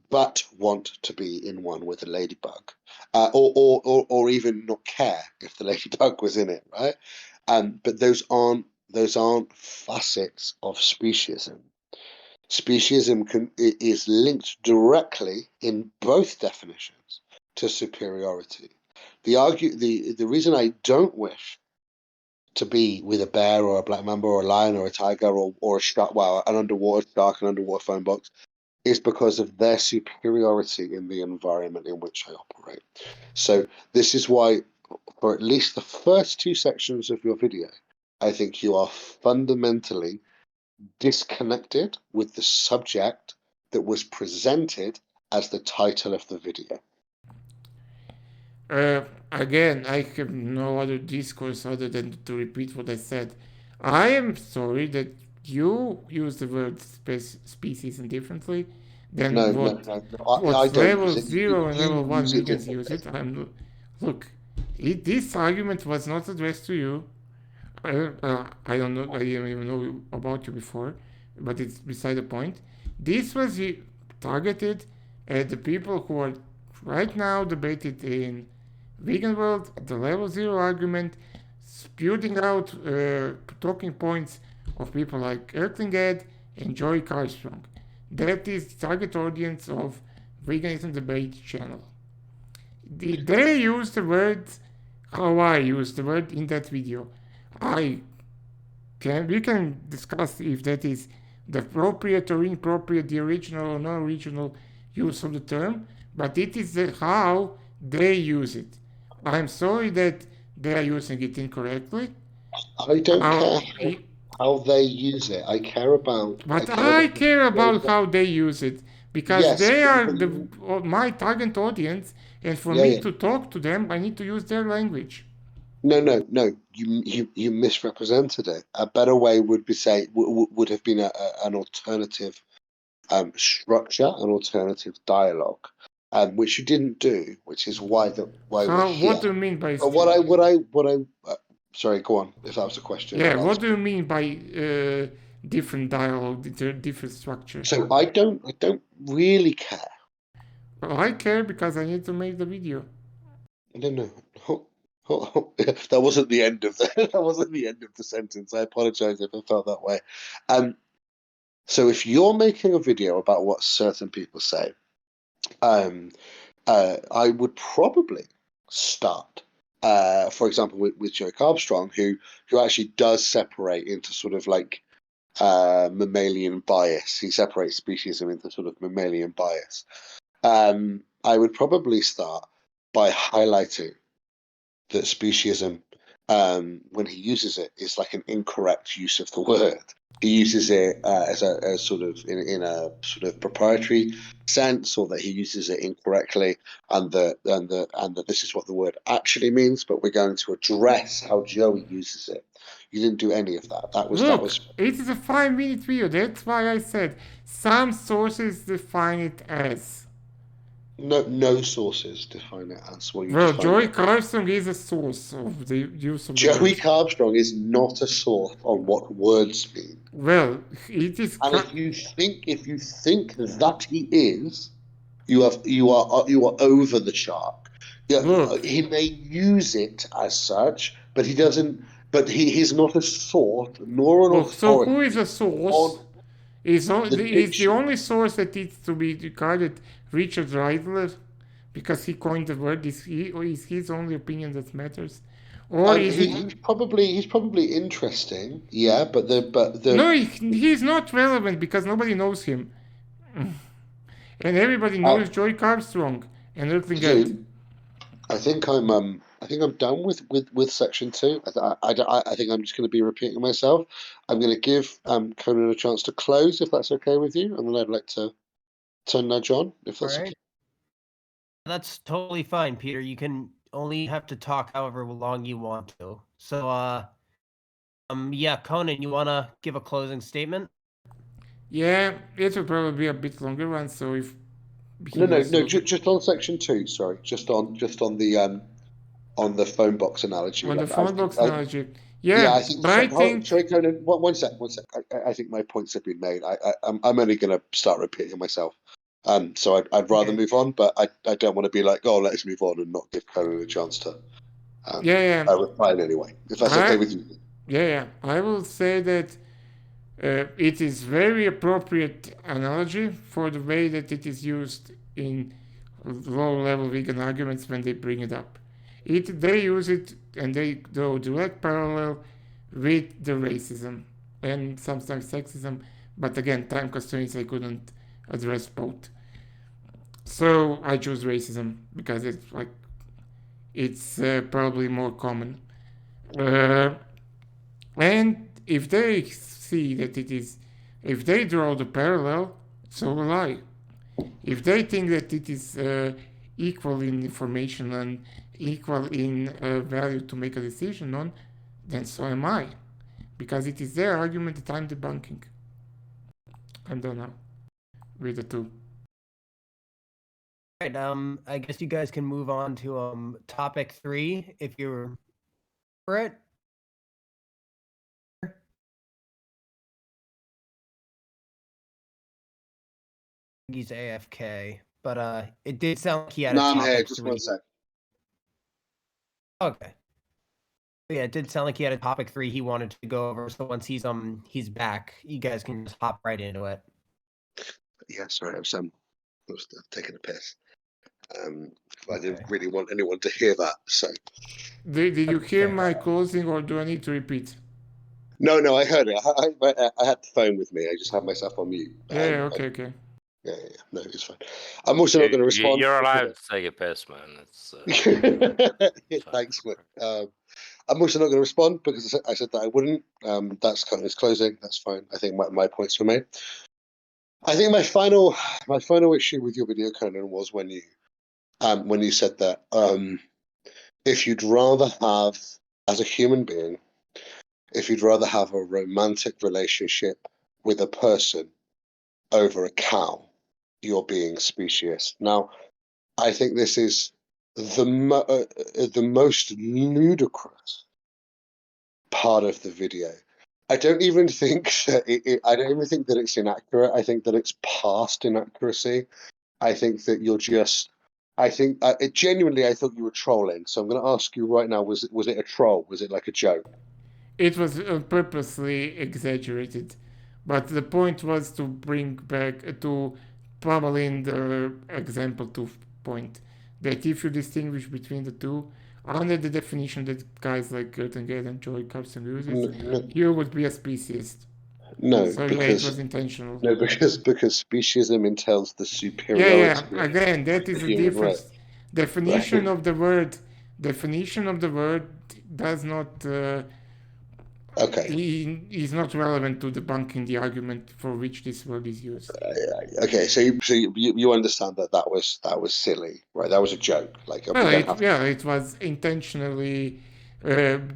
but want to be in one with a ladybug, or even not care if the ladybug was in it, right? But those aren't facets of speciesism. Speciesism is linked directly in both definitions to superiority. The reason I don't wish to be with a bear or a black mamba or a lion or a tiger or a shark, well, an underwater shark, an underwater phone box, is because of their superiority in the environment in which I operate. So this is why, for at least the first two sections of your video, I think you are fundamentally disconnected with the subject that was presented as the title of the video. Again, I have no other discourse other than to repeat what I said. I am sorry that you use the word species differently than No, what I don't level use it. 0 and level You 1 use it vegans use it. Look, this argument was not addressed to you. I don't know, I didn't even know about you before, but it's beside the point. This was targeted at the people who are right now debated in vegan world, the level 0 argument, spewing out talking points of people like Erklinged and Joey Carstrong. That is the target audience of Veganism Debate channel. They use the word how I use the word in that video. We can discuss if that is the appropriate or inappropriate, the original or non-original use of the term, but it is how they use it. I'm sorry that they are using it incorrectly. I don't care how they use it. I care about. But I care about how they use it because Yes, they are but my target audience, and for Yeah, me yeah. to talk to them, I need to use their language. No. You misrepresented it. A better way would be would have been an alternative structure, an alternative dialogue, which you didn't do, which is why we're here. What do you mean by? But sorry, go on. If that was a question, Yeah, I'll what answer. do you mean by different dialogue, different structure? So I don't really care. Well, I care because I need to make the video. No. That wasn't the end of that wasn't the end of the sentence. I apologize if I felt that way. So if you're making a video about what certain people say, I would probably start, for example, with Joe Carbstrong, who actually does separate into sort of like mammalian bias. He separates speciesism into sort of mammalian bias. I would probably start by highlighting that speciesism, when he uses it, is like an incorrect use of the word. He uses it as sort of in a sort of proprietary sense, or that he uses it incorrectly, and that this is what the word actually means. But we're going to address how Joey uses it. You didn't do any of that. That was it is a 5-minute video. That's why I said some sources define it as. No sources define it as what you Well, define Joey it. Carbstrong is a source of the use of the Joey words. Carbstrong is not a source on what words mean. Well, it is. And if you think that he is, you are over the shark. Yeah, Look. he may use it as such, but he doesn't. But he's not a source nor an Look, so authority. who is a source? Is the only source that needs to be regarded Richard Reidler because he coined the word? Is his only opinion that matters? Or is he's probably interesting, yeah, but the no, he's not relevant because nobody knows him, and everybody knows Joey Carbstrong and Erklinged. I think I'm done with section 2. I think I'm just going to be repeating myself. I'm going to give Conan a chance to close, if that's okay with you, and then I'd like to nudge on, if that's okay. That's totally fine, Peter. You can only have to talk however long you want to. So, yeah, Conan, you want to give a closing statement? Yeah, it will probably be a bit longer one. So if No, just on section 2. Sorry, just on the phone box analogy. On the phone box analogy. Yeah, I think. But I think. Sorry, Conan. One sec. I think my points have been made. I'm only going to start repeating myself. So I'd rather move on, but I don't want to be like, oh, let's move on and not give Conan a chance to. Reply anyway, if that's okay with you. Yeah. I will say that it is very appropriate analogy for the way that it is used in low-level vegan arguments when they bring it up. They use it and they draw direct parallel with the racism and sometimes sexism, but again, time constraints, I couldn't address both. So I choose racism because it's probably more common. And if they see that if they draw the parallel, so will I. If they think that it is equal in information and equal in value to make a decision on, then so am I. Because it is their argument that I'm debunking. I'm done now with the 2. All right, I guess you guys can move on to topic 3 if you're for it. He's AFK, but it did sound like he had a topic. I'm here. Just 1 sec. Okay. Yeah, it did sound like he had a topic 3 he wanted to go over. So once he's back, you guys can just hop right into it. Yeah, sorry, I was taking a piss. I Okay. didn't really want anyone to hear that. So Did you hear Fair. my closing, or do I need to repeat? no, I heard it. I had the phone with me. I just had myself on mute. Yeah, okay. Yeah. No, it's fine. I'm also not going to respond. You're allowed to take a piss, man. It's Thanks, Wick. I'm also not going to respond because I said that I wouldn't. That's kind of his closing. That's fine. I think my points were made. I think my final issue with your video, Conan, was when you said that if you'd rather have, as a human being, if you'd rather have a romantic relationship with a person over a cow, you're being specious. Now, I think this is the most ludicrous part of the video. I don't even think that I don't even think that it's inaccurate. I think that it's past inaccuracy. I think that you're just. I think genuinely, I thought you were trolling. So I'm going to ask you right now: was it a troll? Was it like a joke? It was purposely exaggerated, but the point was to bring back to pummel in the example to point that if you distinguish between the two, under the definition that guys like Gertengate and Joy Carson uses, you would be a speciesist. No, So because yeah, it was intentional. no, because speciesism entails the superiority. Yeah. Again, that is a difference. Right. Definition of the word. Definition of the word does not. Okay. Is not relevant to debunking the argument for which this word is used. Okay, so you understand that was silly, right? That was a joke. Like, it was intentionally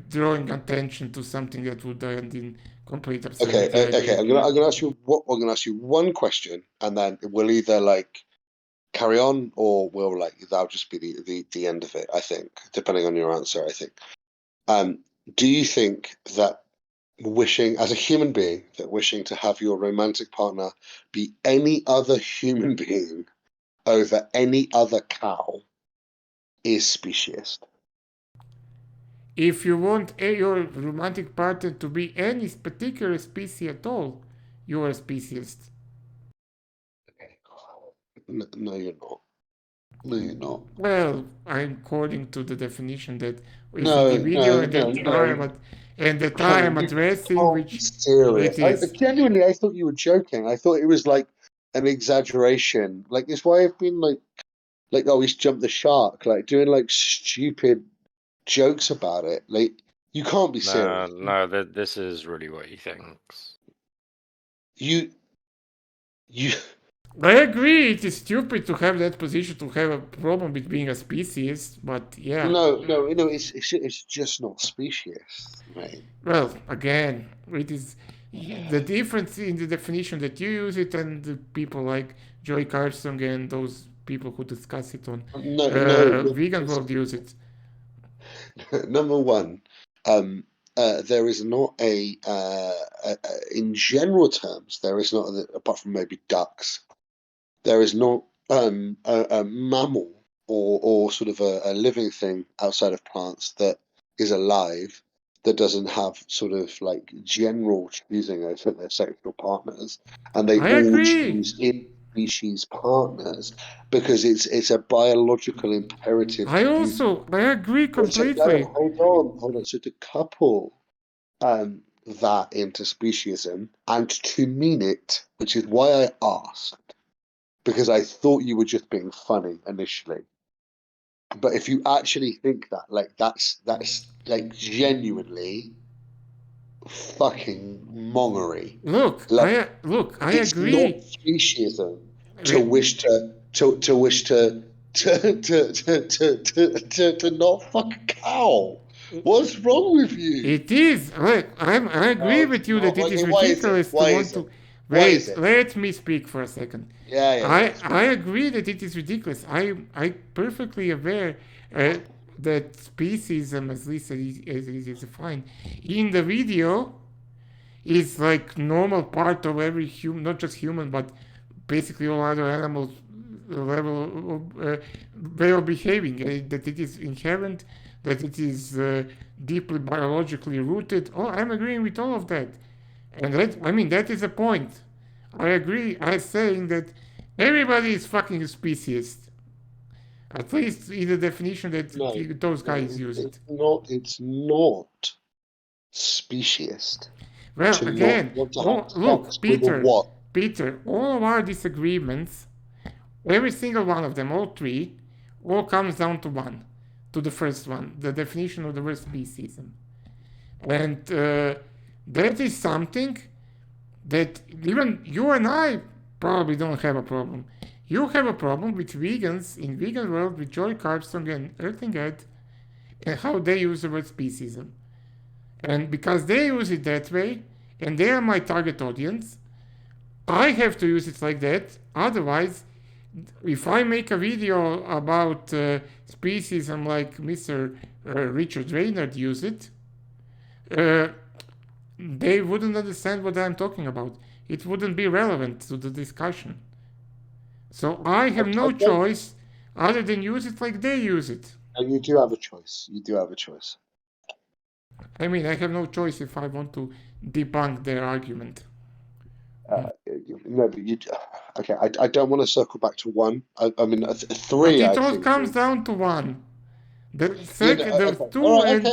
drawing attention to something that would end in complete absurdity. Okay. I'm gonna ask you one question, and then we'll either like carry on or we'll like that'll just be the end of it. I think, depending on your answer. I think. Do you think that wishing, as a human being, wishing to have your romantic partner be any other human being over any other cow is speciesist? If you want your romantic partner to be any particular species at all, you are a speciesist. No, you're not. No, you're not. Well, I'm according to the definition that is No, in the video and the time I'm addressing, which serious. it is. Genuinely, I thought you were joking. I thought it was like an exaggeration. Like it's why I've been like oh, he's jumped the shark, like doing like stupid jokes about it. Like you can't be serious. No, this is really what he thinks. You. I agree, it is stupid to have that position, to have a problem with being a species, but yeah. No, it's just not specious, right? Well, again, it is the difference in the definition that you use it and the people like Joy Carson and those people who discuss it on vegan world use it. Number one, there is not in general terms, there is not, apart from maybe ducks, there is not a mammal or sort of a living thing outside of plants that is alive that doesn't have sort of like general choosing over their sexual partners, and they all choose in-species partners because it's a biological imperative. I agree completely. Hold on. So to couple that into speciesism and to mean it, which is why I asked, because I thought you were just being funny initially. But if you actually think that, like that's like genuinely fucking mongery. Look, I agree. It's not speciesism to wish to not fuck a cow. What's wrong with you? It is. I agree with you that it is ridiculous to want to. Wait, let me speak for a second. I agree that it is ridiculous. I perfectly aware that speciesism, as Lisa is defined in the video, is like normal part of every human, not just human, but basically all other animals level of way of behaving. That it is inherent that it is deeply biologically rooted. Oh, I'm agreeing with all of that. And that is a point. I agree. I'm saying that everybody is fucking a speciesist. At least in the definition that those guys use it. It's not speciesist. Well, again, look, Peter, all of our disagreements, every single one of them, all three, all comes down to one, to the first one, the definition of the word speciesism. And that is something that even you and I probably don't have a problem. You have a problem with vegans in vegan world, with Joy Carbstrong and Earthling Ed, and how they use the word speciesism. And because they use it that way, and they are my target audience, I have to use it like that. Otherwise, if I make a video about speciesism like Mr. Richard Raynard used it, they wouldn't understand what I'm talking about. It wouldn't be relevant to the discussion. So I have no choice other than use it like they use it. And you do have a choice. I mean, I have no choice if I want to debunk their argument. No, but you. Okay, I don't want to circle back to one. I mean, three. But it all comes down to one. The second, two. All right,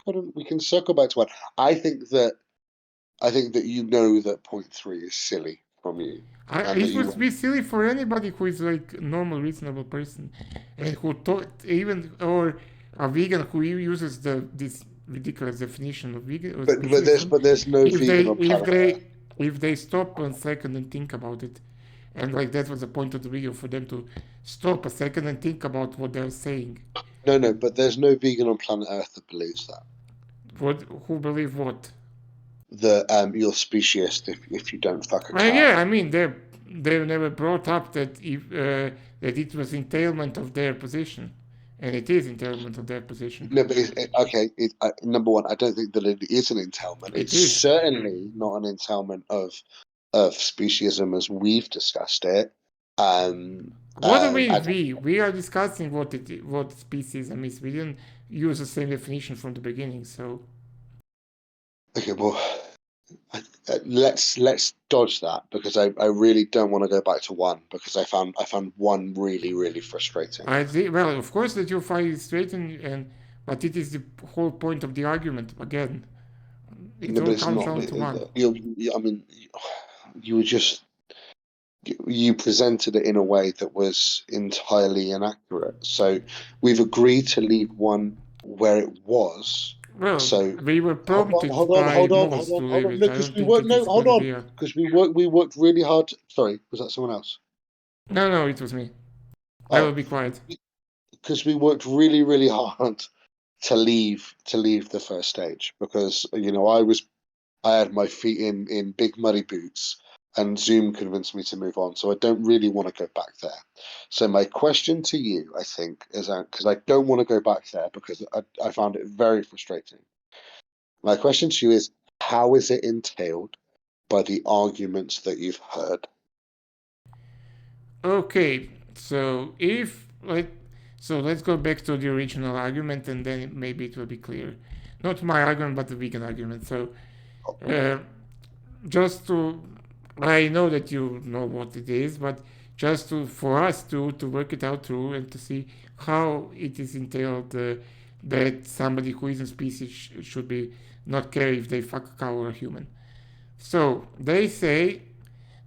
Conan. We can circle back to one. I think that you know that point 3 is silly from you. It would be silly for anybody who is like a normal, reasonable person, and who or a vegan who uses this ridiculous definition of vegan. But there's no vegan on planet Earth. If they stop 1 second and think about it, and like that was the point of the video, for them to stop a second and think about what they're saying. No, but there's no vegan on planet Earth that believes that. Who believe what? That you're speciesist if you don't fuck a cow. Yeah, I mean they never brought up that that it was entailment of their position, and it is entailment of their position. No, but number one, I don't think that it is an entailment. It's certainly not an entailment of speciesism as we've discussed it. What do we mean? We are discussing what speciesism is. We didn't use the same definition from the beginning, so. Okay, well, let's dodge that, because I really don't want to go back to one, because I found one really, really frustrating. Well, of course that you find it frustrating, but it is the whole point of the argument. Again, it all comes down to one. I mean, you presented it in a way that was entirely inaccurate. So we've agreed to leave one where it was. Well, so we were prompted hold on, because we worked really hard. Sorry, was that someone else? No, it was me. I will be quiet. Because we worked really, really hard to leave the first stage, because I had my feet in big muddy boots, and Zoom convinced me to move on. So I don't really want to go back there. So my question to you, I think, is because I don't want to go back there because I found it very frustrating. My question to you is, how is it entailed by the arguments that you've heard? Okay, so let's go back to the original argument, and then maybe it will be clear. Not my argument, but the vegan argument. So I know that you know what it is, but just for us to work it out through and to see how it is entailed that somebody who isn't species should be not care if they fuck a cow or a human. So they say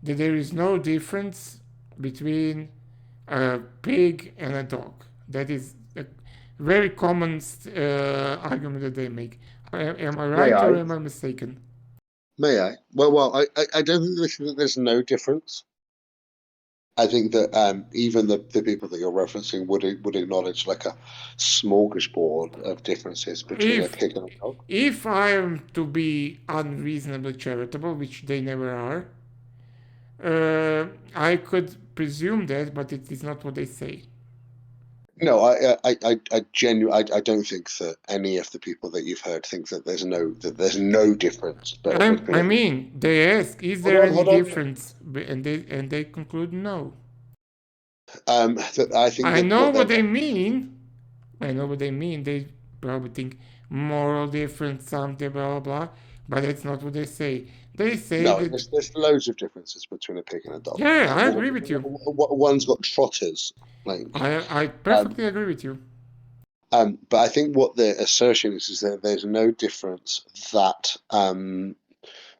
that there is no difference between a pig and a dog. That is a very common argument that they make. Am I right or am I mistaken? May I? Well, I don't think there's no difference. I think that even the people that you're referencing would acknowledge like a smorgasbord of differences between a pig and a dog. If I am to be unreasonably charitable, which they never are, I could presume that, but it is not what they say. No, I genuinely don't think that any of the people that you've heard think that there's no difference. I mean, they ask, is there any difference, and they conclude no. I think I know what they mean, I know what they mean. They probably think moral difference, something, blah, blah, blah. But that's not what they say. They say No, that, there's loads of differences between a pig and a dog. yeah, I agree with you. One's got trotters, like, I perfectly agree with you. but I think what the assertion is that there's no difference that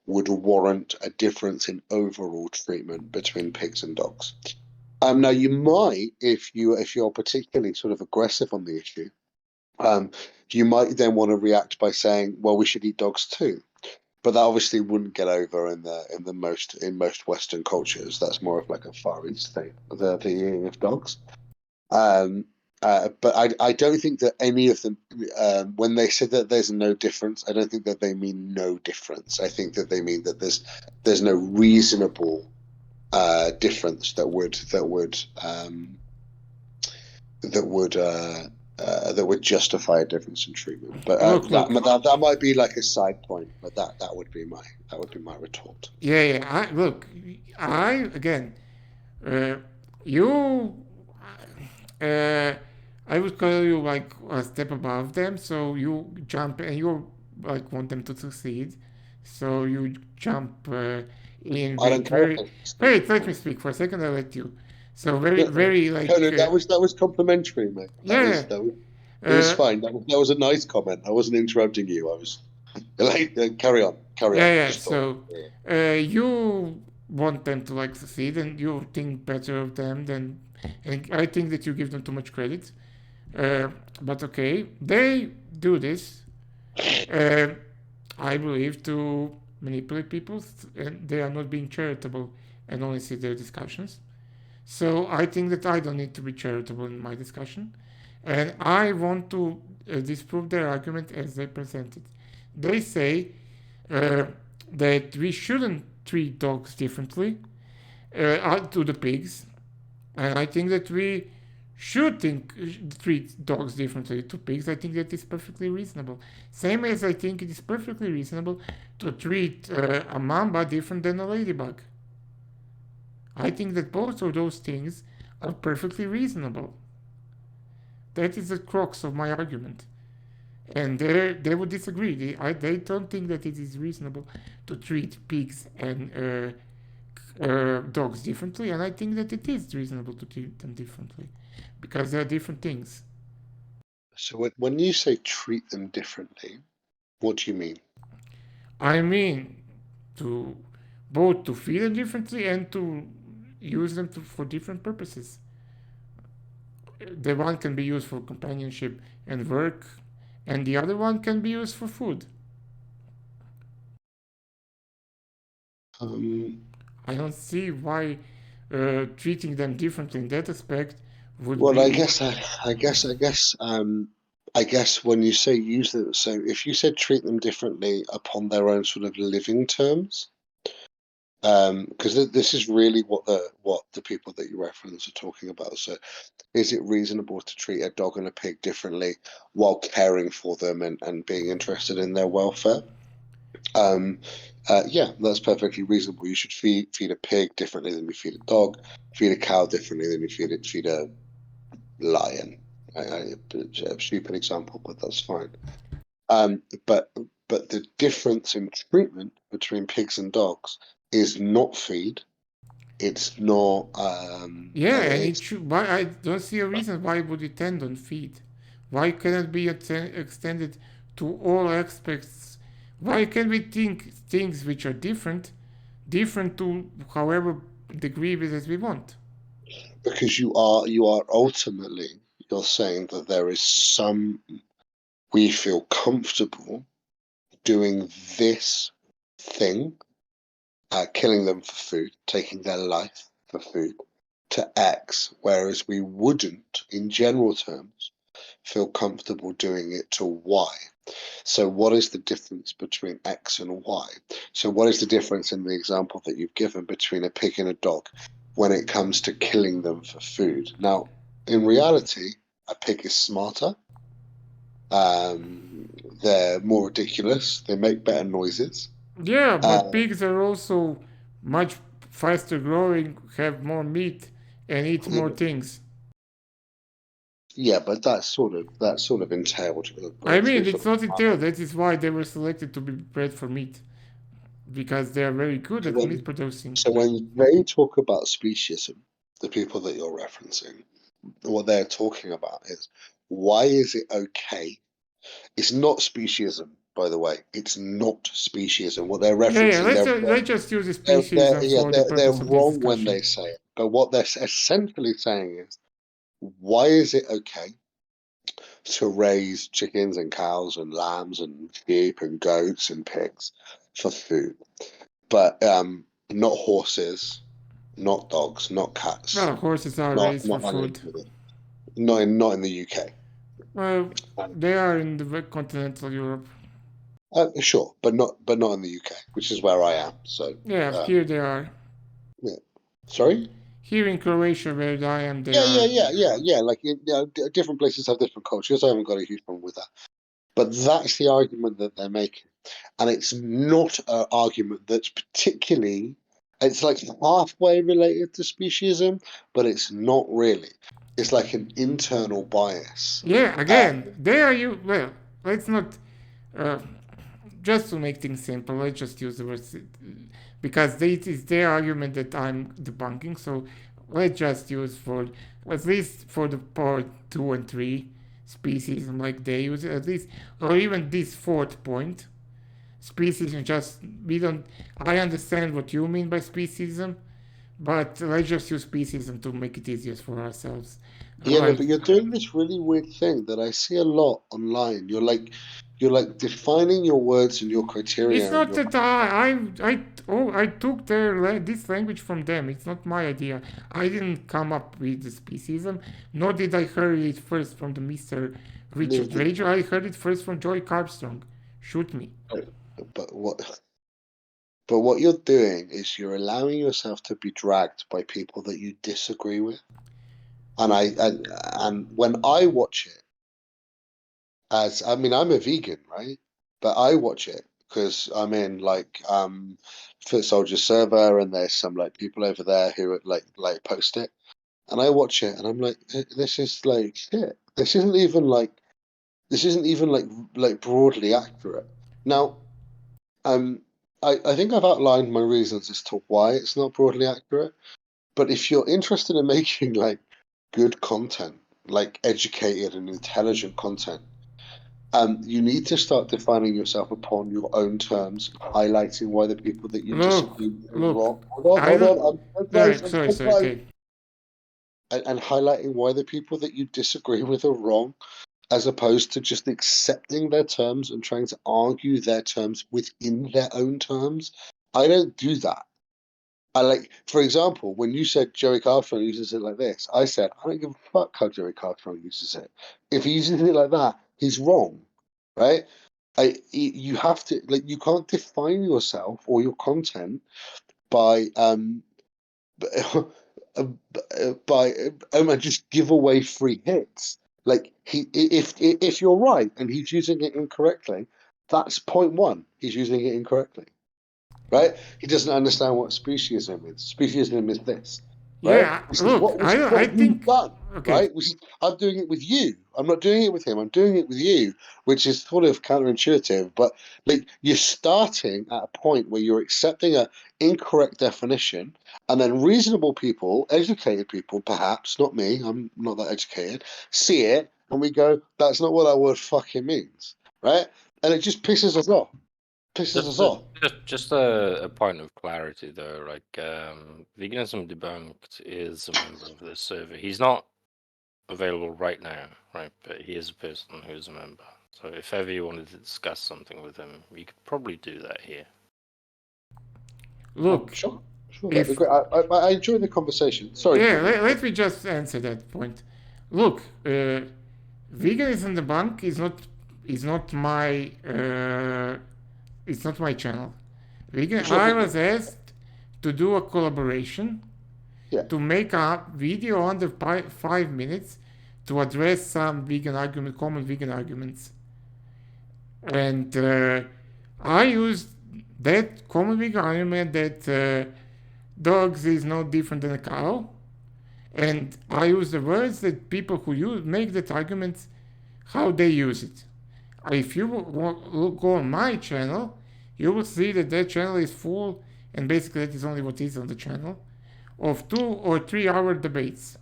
would warrant a difference in overall treatment between pigs and dogs. Now you might, if you're particularly sort of aggressive on the issue, you might then want to react by saying, well, we should eat dogs too. But that obviously wouldn't get over in most Western cultures. That's more of like a Far East thing, the eating of dogs. But I don't think that any of them, when they said that there's no difference, I don't think that they mean no difference. I think that they mean that there's no reasonable difference that would justify a difference in treatment. But that might be like a side point. But that would be my retort. Yeah. I again, you. I would call you like a step above them, so you jump and you like want them to succeed, so you jump in I don't very. care. Wait, let me speak for a second. I'll let you. So very like. No, that was complimentary, mate. Yeah. It was fine. That was a nice comment. I wasn't interrupting you. I was like, carry on. Yeah. So you want them to like succeed, and you think better of them than. And I think that you give them too much credit. But okay, they do this, I believe, to manipulate people, and they are not being charitable and only see their discussions. So I think that I don't need to be charitable in my discussion, and I want to disprove their argument as they present it. They say that we shouldn't treat dogs differently to the pigs, and I think that we should treat dogs differently to pigs. I think that is perfectly reasonable. Same as I think it is perfectly reasonable to treat a mamba different than a ladybug. I think that both of those things are perfectly reasonable. That is the crux of my argument. And they would disagree. They don't think that it is reasonable to treat pigs and dogs differently, and I think that it is reasonable to treat them differently because they are different things. So when you say treat them differently, what do you mean? I mean to both to feed them differently and to use them for different purposes. The one can be used for companionship and work, and the other one can be used for food. I don't see why treating them differently in that aspect would well, be. I guess when you say use them, so if you said treat them differently upon their own sort of living terms, because this is really what the people that you reference are talking about. So, is it reasonable to treat a dog and a pig differently while caring for them and being interested in their welfare? Yeah, that's perfectly reasonable. You should feed a pig differently than you feed a dog, feed a cow differently than you feed a lion. A stupid example, but that's fine. But the difference in treatment between pigs and dogs is not feed. It's not. And it should. Why I don't see a reason why it would depend on feed. Why cannot it be extended to all aspects? Why can we think things which are different to however degree as we want? Because you are ultimately you're saying that there is some we feel comfortable doing this thing, killing them for food, taking their life for food, to X, whereas we wouldn't, in general terms, feel comfortable doing it to Y. So what is the difference between X and Y? So what is the difference in the example that you've given between a pig and a dog when it comes to killing them for food? Now, in reality, a pig is smarter. They're more ridiculous. They make better noises. Yeah, but pigs are also much faster growing, have more meat, and eat more things. Yeah, but that's sort of entailed. I mean, it's not entailed. That is why they were selected to be bred for meat, because they are very good at meat producing. So when they talk about speciesism, the people that you're referencing, what they're talking about is, why is it okay? It's not speciesism, by the way. It's not speciesism. What they're referencing, Let's just use the speciesism for the purpose they're of this wrong when discussion. they say it. But what they're essentially saying is, why is it okay to raise chickens and cows and lambs and sheep and goats and pigs for food, but not horses, not dogs, not cats, Well, horses are raised for food. not in the UK. Well, they are in the continental Europe. Sure, but not in the UK, which is where I am. So Yeah, here they are. yeah. Sorry? Here in Croatia, where I am, they are. Yeah. Like, different places have different cultures. I haven't got a huge problem with that. But that's the argument that they're making. And it's not an argument that's particularly, it's like halfway related to speciesism, but it's not really. It's like an internal bias. Yeah, again, they are well, let's not, just to make things simple, let's just use the word, because it is their argument that I'm debunking, so let's just use for, at least for the part 2 and 3, speciesism, like they use it, at least, or even this fourth point, speciesism, just, I understand what you mean by speciesism, but let's just use speciesism to make it easier for ourselves. Yeah, no, but you're doing this really weird thing that I see a lot online. You're like defining your words and your criteria. It's not that I took this language from them. It's not my idea. I didn't come up with the speciesism, nor did I heard it first from the Mr. Richard Rager. I heard it first from Joy Carbstrong. Shoot me. But what you're doing is you're allowing yourself to be dragged by people that you disagree with. And when I watch it, I'm a vegan, right? But I watch it because I'm in Foot Soldier server, and there's some like people over there who like post it, and I watch it, and I'm like, this is like shit. This isn't even like broadly accurate. Now, I think I've outlined my reasons as to why it's not broadly accurate. But if you're interested in making like good content, like educated and intelligent content, you need to start defining yourself upon your own terms, highlighting why the people that you disagree with are wrong. Hold on. Sorry, okay. And highlighting why the people that you disagree with are wrong, as opposed to just accepting their terms and trying to argue their terms within their own terms. I don't do that. For example, when you said Joey Carbstrong uses it like this, I said, I don't give a fuck how Joey Carbstrong uses it. If he uses it like that, he's wrong, right? You have to, you can't define yourself or your content by just give away free hits. If you're right and he's using it incorrectly, that's point one. He's using it incorrectly. Right? He doesn't understand what speciesism is. Speciesism is this. Right? Yeah, look, I think... Done, okay. Right? I'm doing it with you. I'm not doing it with him. I'm doing it with you, which is sort of counterintuitive. But you're starting at a point where you're accepting an incorrect definition, and then reasonable people, educated people, perhaps, not me, I'm not that educated, see it, and we go, that's not what that word fucking means. Right? And it just pisses us off. Just a point of clarity, though. Veganism Debunked is a member of this server. He's not available right now, right? But he is a person who's a member. So if ever you wanted to discuss something with him, you could probably do that here. Look, sure, that'd be great. I enjoy the conversation. Sorry. Yeah, let me just answer that point. Look, Veganism Debunked is not my. It's not my channel. I was asked to do a collaboration, to make a video under 5 minutes to address some common vegan arguments. And I used that common vegan argument that dogs is no different than a cow, and I use the words that people who make that argument, how they use it. If you go on my channel, you will see that that channel is full, and basically that is only what is on the channel, of 2 or 3 hour debates.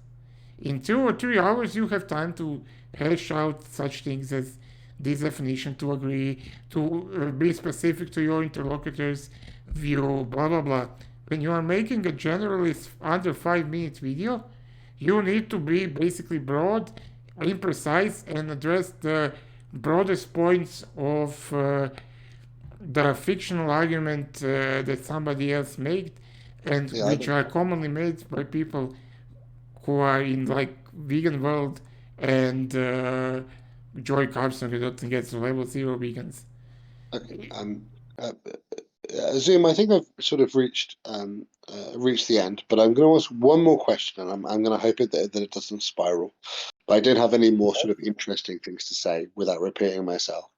In 2 or 3 hours, you have time to hash out such things as this definition, to agree, to be specific to your interlocutor's view, blah blah blah. When you are making a generally under 5 minute video, you need to be basically broad, imprecise, and address the broadest points of the fictional argument that somebody else made, and which are commonly made by people who are in like vegan world and Joy Carson, who doesn't get to level 0 vegans. Okay. Zoom, I think I've sort of reached the end, but I'm going to ask one more question, and I'm going to hope that it doesn't spiral. But I don't have any more sort of interesting things to say without repeating myself.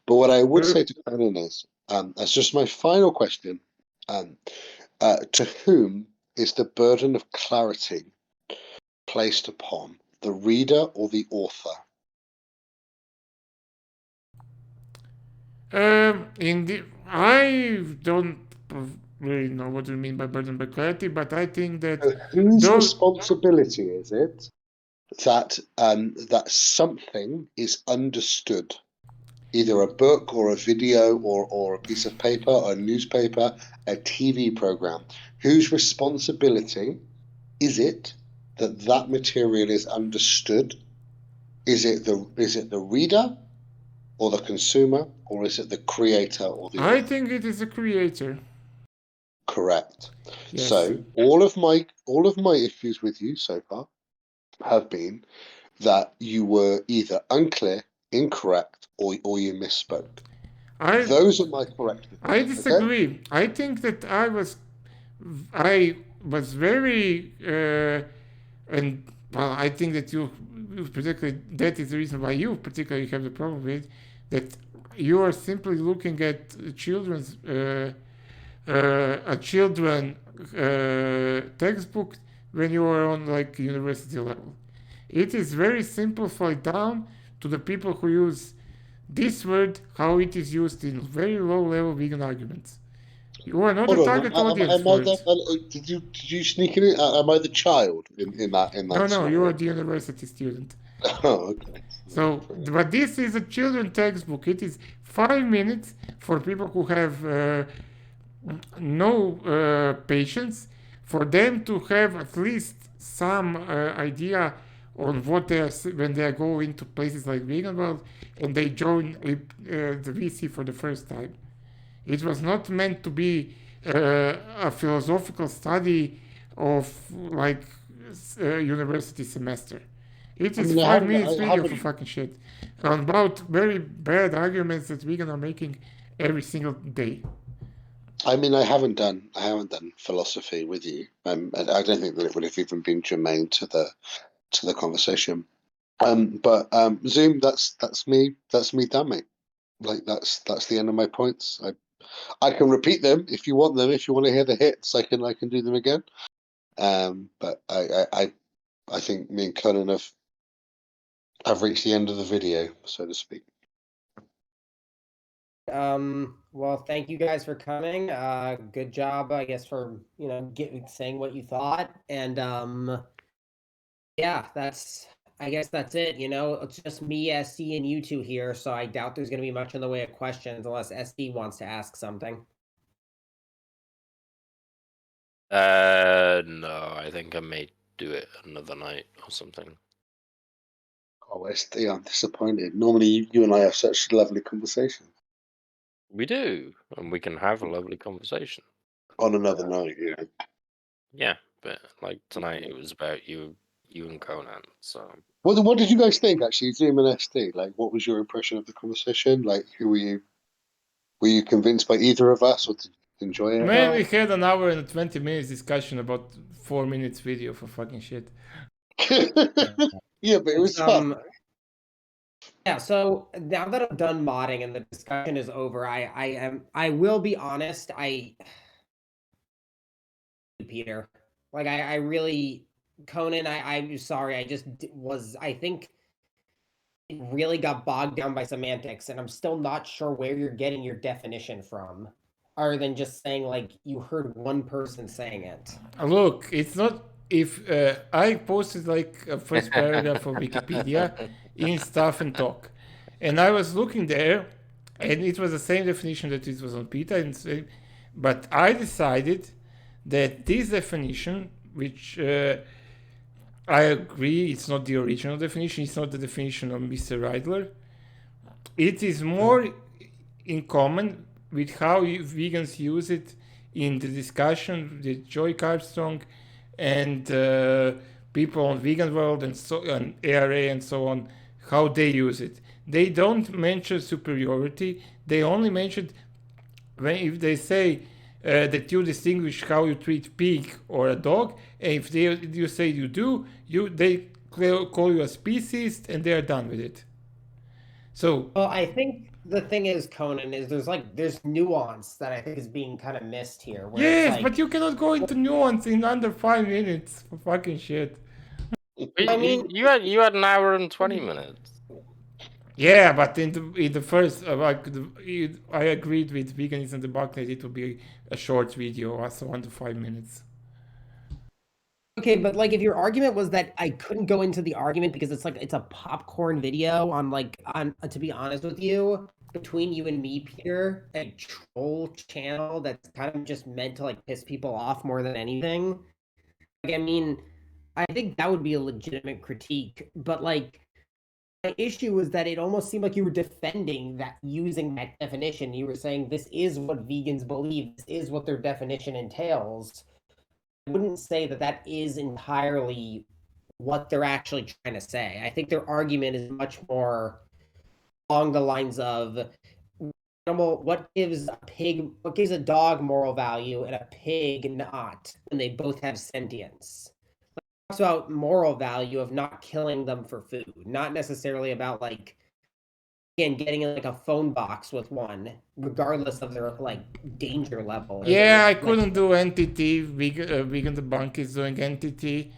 But what I would say to Conan is, as just my final question, to whom is the burden of clarity placed upon, the reader or the author? I don't really know what you mean by burden of clarity, but I think that whose responsibility is it that that something is understood, either a book or a video or a piece of paper or a newspaper, a TV program? Whose responsibility is it that that material is understood? Is it the reader or the consumer, or is it the creator or the author? I think it is the creator. Correct. Yes. So all of my issues with you so far have been that you were either unclear, incorrect, or you misspoke. Those are my corrections. I disagree. Okay? I think that I was very and well, I think that you particularly, that is the reason why you particularly have the problem with that. You are simply looking at children's a children textbook when you are on like university level. It is very simplified down to the people who use this word, how it is used in very low level vegan arguments. You are not the target audience for it. Did you sneak in? Am I the child in that? No, you are the university student. Oh, okay. So, but this is a children textbook. It is 5 minutes for people who have no patience, for them to have at least some idea on what they are when they go into places like vegan world and they join the VC for the first time. It was not meant to be a philosophical study of like university semester. It is 5 minutes video for fucking shit about very bad arguments that vegan are making every single day. I mean, I haven't done philosophy with you. I don't think that it would have even been germane to the conversation. But Zoom, that's me done, mate. Like that's the end of my points. I can repeat them if you want them. If you want to hear the hits, I can do them again. But I think me and Conan have reached the end of the video, so to speak. Well, thank you guys for coming. Good job, I guess, for saying what you thought. And yeah, I guess that's it. It's just me, SD, and you two here, so I doubt there's gonna be much in the way of questions unless SD wants to ask something. No, I think I may do it another night or something. Oh, SD, I'm disappointed. Normally, you and I have such lovely conversations. We do, and we can have a lovely conversation on another night. Yeah. Yeah, but like tonight, it was about you and Conan. So, what did you guys think? Actually, Zoom and SD. Like, what was your impression of the conversation? Like, who were you? Were you convinced by either of us, or did you enjoy it? Man, we had an hour and 20 minutes discussion about 4 minutes video for fucking shit. Yeah, but it was fun. Yeah, so now that I'm done modding and the discussion is over, I will be honest, Peter. Like I really Conan, I'm sorry. I think it really got bogged down by semantics, and I'm still not sure where you're getting your definition from, other than just saying like you heard one person saying it. Look, it's not. If I posted like a first paragraph of Wikipedia in Stuff and Talk, and I was looking there, and it was the same definition that it was on PETA, but I decided that this definition, which I agree, it's not the original definition, it's not the definition of Mr. Reidler. It is more in common with how vegans use it in the discussion with Joy Carbstrong and people on Vegan World and ARA and so on, how they use it. They don't mention superiority. They only mention if they say that you distinguish how you treat pig or a dog, and if you say you do, they call you a speciesist, and they are done with it. So, well, I think the thing is, Conan, is there's nuance that I think is being kind of missed here. Where yes, like, but you cannot go into nuance in under 5 minutes for fucking shit. I mean, you had an hour and 20 minutes. Yeah, but in the first, I agreed with Veganism Debunking, it would be a short video, also 1 to 5 minutes. okay, but like if your argument was that I couldn't go into the argument because it's a popcorn video on to be honest with you, between you and me, Peter, a troll channel that's kind of just meant to like piss people off more than anything. Like, I mean, I think that would be a legitimate critique, but like my issue was that it almost seemed like you were defending that using that definition. You were saying this is what vegans believe, this is what their definition entails. I wouldn't say that that is entirely what they're actually trying to say. I think their argument is much more along the lines of what gives a dog moral value and a pig not, when they both have sentience. It talks about moral value of not killing them for food, not necessarily about like again getting like a phone box with one, regardless of their like danger level. Yeah, I couldn't do entity. Vegan Debunk is doing entity.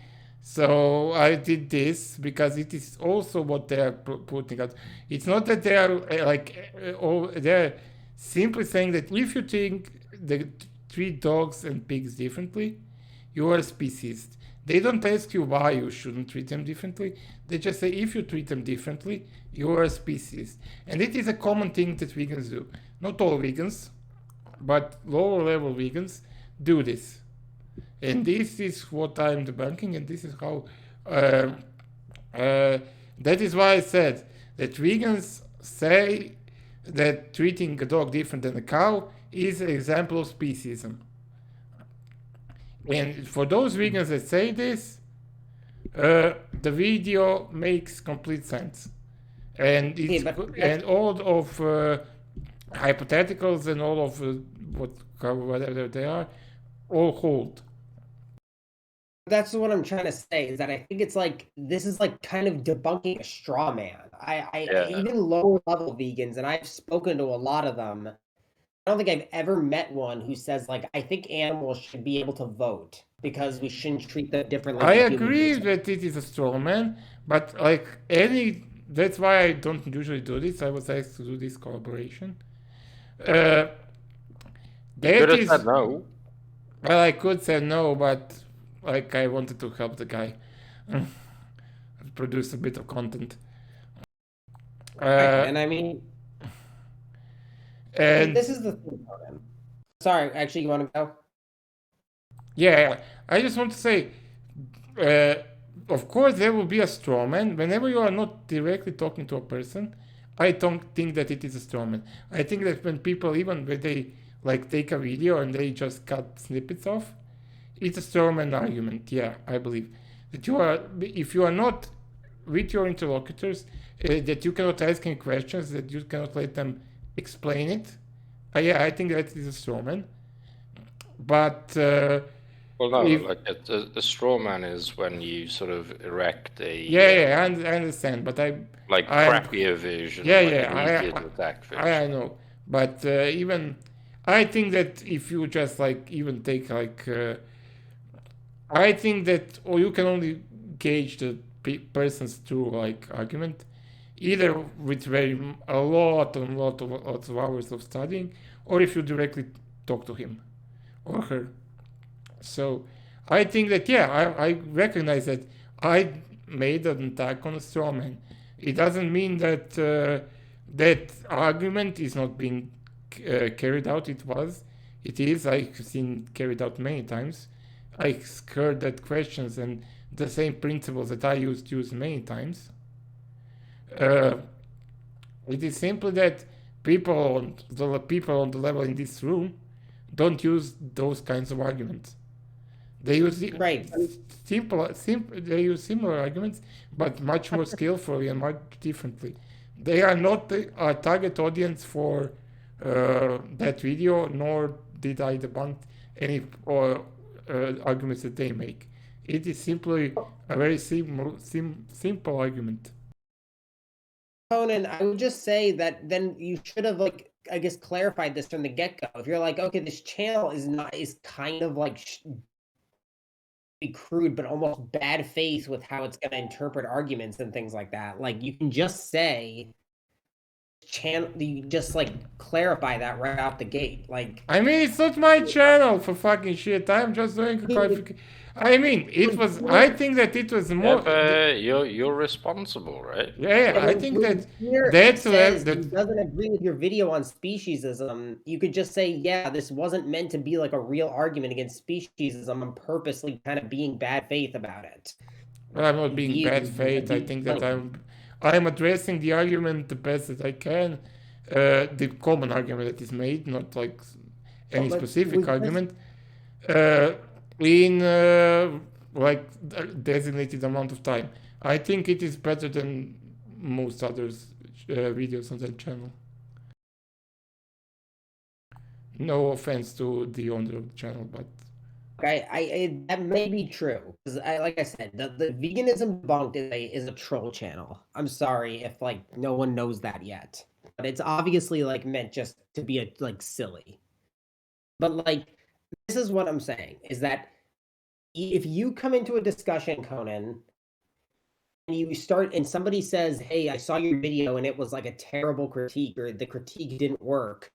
So I did this because it is also what they are putting out. It's not that they are they're simply saying that if you treat dogs and pigs differently, you are a speciesist. They don't ask you why you shouldn't treat them differently. They just say if you treat them differently, you are a speciesist. And it is a common thing that vegans do. Not all vegans, but lower level vegans do this. And this is what I'm debunking, and this is how. That is why I said that vegans say that treating a dog different than a cow is an example of speciesism. And for those vegans that say this, the video makes complete sense. And and all of hypotheticals and all of whatever they are all hold. That's what I'm trying to say, is that I think it's like this is like kind of debunking a straw man. Even lower level vegans, and I've spoken to a lot of them, I don't think I've ever met one who says like I think animals should be able to vote because we shouldn't treat them differently. I agree that it is a straw man, but like that's why I don't usually do this. I was asked to do this collaboration. You could have said no. Well, I could say no, but like I wanted to help the guy produce a bit of content. And I mean, and this is the thing about him. Sorry, actually, you want to go? Yeah, I just want to say, of course, there will be a straw man. Whenever you are not directly talking to a person, I don't think that it is a straw man. I think that when people, even when they like take a video and they just cut snippets off, it's a straw man argument. Yeah, I believe that if you are not with your interlocutors, that you cannot ask any questions, that you cannot let them explain it. Yeah, I think that is a straw man. But well, no, like a straw man is when you sort of erect a I understand, but crappier version. I know, but even I think that if you just like even take like I think that, or you can only gauge the person's true like argument, either with a lot and lots of hours of studying, or if you directly talk to him or her. So I think that I recognize that I made an attack on a straw man. It doesn't mean that that argument is not being carried out. It is. I've seen carried out many times. I heard that questions and the same principles that I used many times. It is simply that people on the level in this room don't use those kinds of arguments. They use Right. they use similar arguments, but much more skillfully and much differently. They are not a target audience for that video, nor did I debunk any arguments that they make. It is simply a very simple argument. Conan, I would just say that then you should have I guess clarified this from the get-go. If you're like, okay, this channel is kind of like be crude but almost bad faith with how it's going to interpret arguments and things like that. Like you can just say you just like clarify that right out the gate. Like I mean, it's not my channel for fucking shit. I'm just doing a clarification. I mean, it was. I think that it was more. Yeah, but you're responsible, right? Yeah, I think that says that doesn't agree with your video on speciesism. You could just say, yeah, this wasn't meant to be like a real argument against speciesism. I'm purposely kind of being bad faith about it. Well, I'm not being bad faith. I think that I'm addressing the argument the best that I can. The common argument that is made, not like any specific argument. In like designated amount of time. I think it is better than most others videos on that channel. No offense to the owner of the channel, but I that may be true because like I said, the veganism debunked is a troll channel. I'm sorry if like no one knows that yet, but it's obviously like meant just to be silly. But like this is what I'm saying is that if you come into a discussion, Conan, and you start and somebody says, "Hey, I saw your video and it was like a terrible critique or the critique didn't work."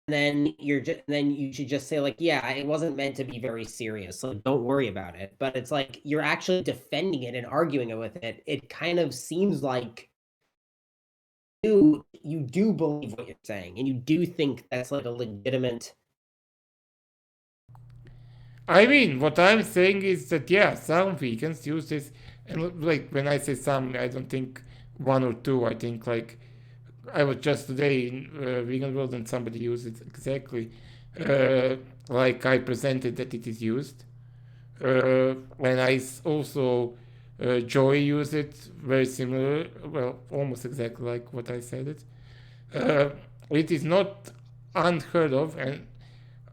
Then then you should just say like, yeah, it wasn't meant to be very serious, so don't worry about it. But it's like you're actually defending it and arguing it with it. It kind of seems like you do believe what you're saying and you do think that's like a legitimate. I mean, what I'm saying is that some vegans use this, and like when I say some, I don't think one or two. I think like I was just today in Vegan World and somebody used it exactly like I presented that it is used. And I also Joy used it very similar, well, almost exactly like what I said it. It is not unheard of, and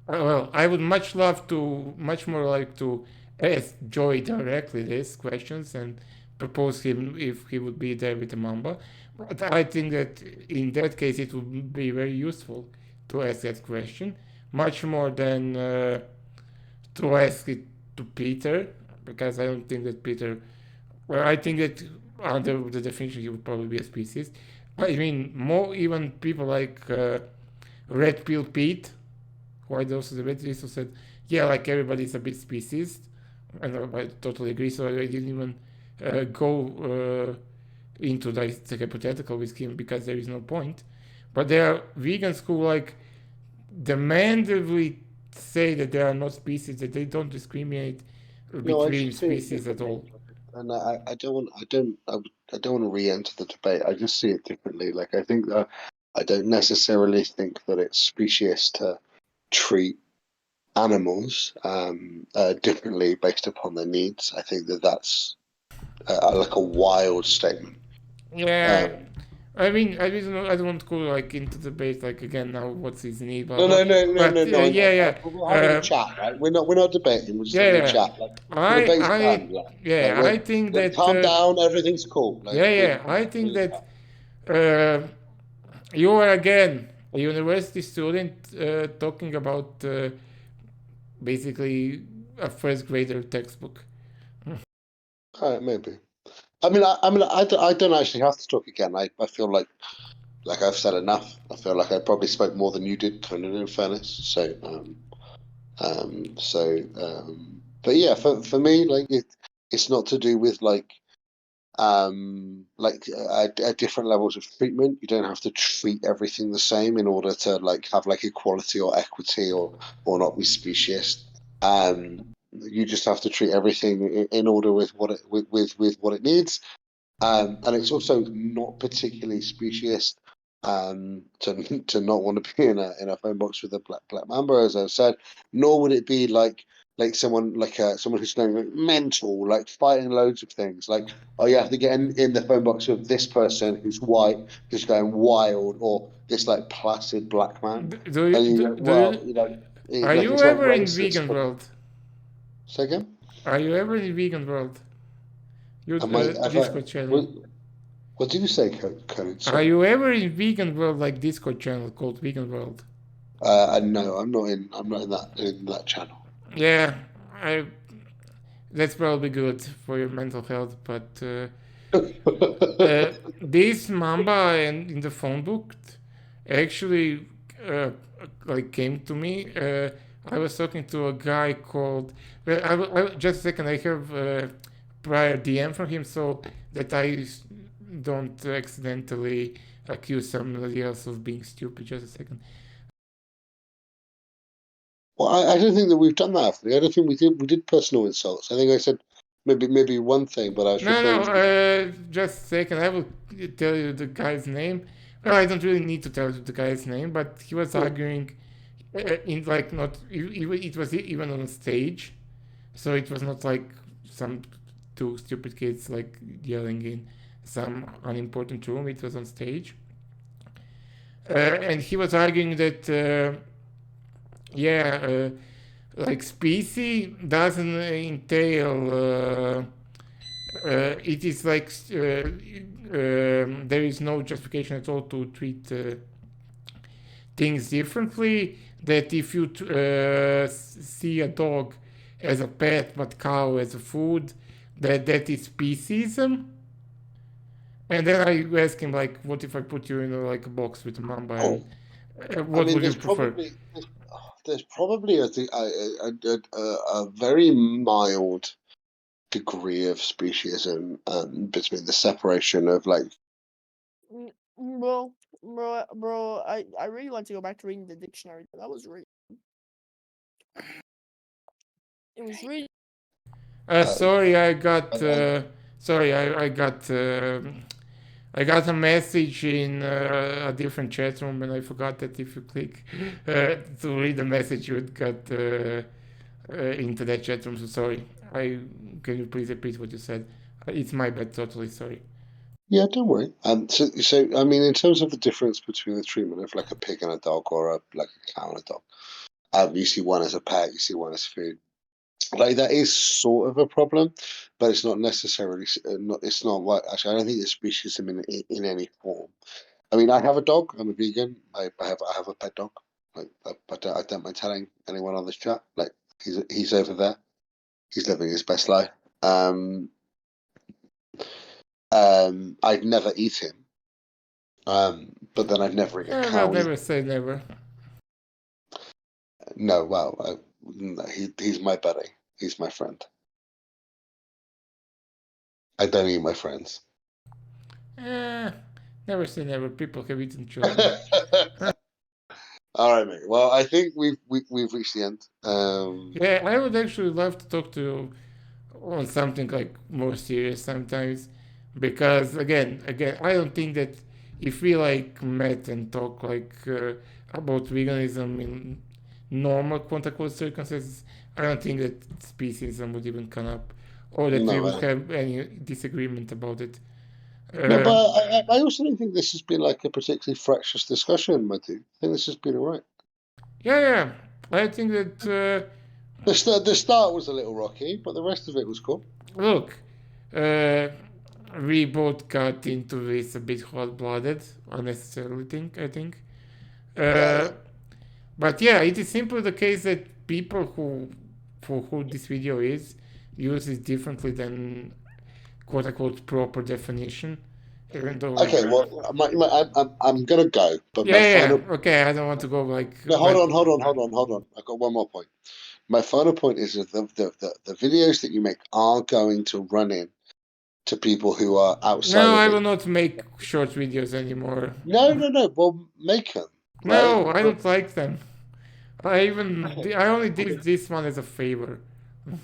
well, I would much more like to ask Joy directly these questions and propose him if he would be there with the Mamba. But I think that in that case it would be very useful to ask that question, much more than to ask it to Peter, because I don't think that Peter. Well, I think that under the definition he would probably be a species. I mean, more even people like Red Pill Pete, who I also said, yeah, like everybody's a bit species, and I totally agree. So I didn't even go into the hypothetical with him because there is no point. But there are vegans who like demandedly say that there are no species, that they don't discriminate between species at all. And I don't want to re-enter the debate. I just see it differently. Like I think that I don't necessarily think that it's specious to treat animals differently based upon their needs. I think that that's like a wild statement. Yeah. I mean, I don't want to go like into debate like again now. What's his need? No. Yeah. We're having a chat, right? We're not debating. We're just having a chat. Like, I think that calm down. Everything's cool. Like, I think that you are again a university student talking about basically a first grader textbook. All right, maybe. I don't actually have to talk again. I feel like I've said enough. I feel like I probably spoke more than you did, Conan, in fairness. But yeah, for me, like it's not to do with like different levels of treatment. You don't have to treat everything the same in order to like have like equality or equity or not be speciest. You just have to treat everything in order with what it with what it needs. And it's also not particularly speciest to not want to be in a phone box with a black mamba, as I said. Nor would it be like someone someone who's going like, mental, like fighting loads of things. Like, oh, you have to get in the phone box with this person who's white, who's going wild, or this like placid black man. Do you, And you do, go, do you, well, you know, are like you it's not ever in racist. vegan world? Say again? Are you ever in vegan world? You Am I? Discord channel. What did you say, Conan? Are Sorry. you ever in vegan world like Discord channel called Vegan World? No, I'm not in. I'm not in that channel. Yeah, I. That's probably good for your mental health, but this Mamba in the phone book actually like came to me. I was talking to a guy called. Well, just a second. I have prior DM from him so that I don't accidentally accuse somebody else of being stupid. Just a second. Well, I don't think that we've done that. I don't think we did. We did personal insults. I think I said maybe one thing, but I was referring to. Just a second. I will tell you the guy's name. Well, I don't really need to tell you the guy's name, but he was arguing in like not. It was even on stage, so it was not like some two stupid kids like yelling in some unimportant room. It was on stage, and he was arguing that like species doesn't entail. It is like there is no justification at all to treat things differently. That if you see a dog as a pet but cow as a food, that is speciesism. And then I ask him like, what if I put you in like a box with a mamba? And, what would you prefer? There's probably a very mild degree of speciesism between the separation of like. Bro, I really want to go back to reading the dictionary. That was really. It was really. Sorry, I got. I got a message in a different chat room, and I forgot that if you click to read the message, you would get into that chat room. So sorry. Can you please repeat what you said? It's my bad. Totally sorry. Yeah, don't worry. So I mean, in terms of the difference between the treatment of like a pig and a dog, or like a cow and a dog, you see one as a pet, you see one as food. Like that is sort of a problem, but it's not necessarily not. It's not what actually. I don't think it's speciesism in any form. I mean, I have a dog. I'm a vegan. I have a pet dog. Like, but I don't mind telling anyone on this chat. Like, he's over there. He's living his best life. I'd never eat him. But then I'd never eat a cow. Well, never say never. No, well, he's my buddy. He's my friend. I don't eat my friends. Never say never. People have eaten children. All right, mate. Well, I think we've reached the end. Yeah, I would actually love to talk to you on something like more serious sometimes, because again, I don't think that if we like met and talk like about veganism in normal quote unquote circumstances, I don't think that speciesism would even come up, or that we would have any disagreement about it. No, but I also don't think this has been like a particularly fractious discussion, Matthew. I think this has been all right. Yeah. I think that the start was a little rocky, but the rest of it was cool. Look, we both got into this a bit hot-blooded, unnecessarily. I think. But yeah, it is simply the case that people who for who this video is, uses differently than quote unquote proper definition. Even though Okay, well, I'm gonna go, but my yeah, final. okay, I don't want to go like No, hold on. I've got one more point. My final point is that the videos that you make are going to run in to people who are outside no, of I it. will not make short videos anymore. No. Well, make them. No, Right? I don't like them. I only did this one as a favor.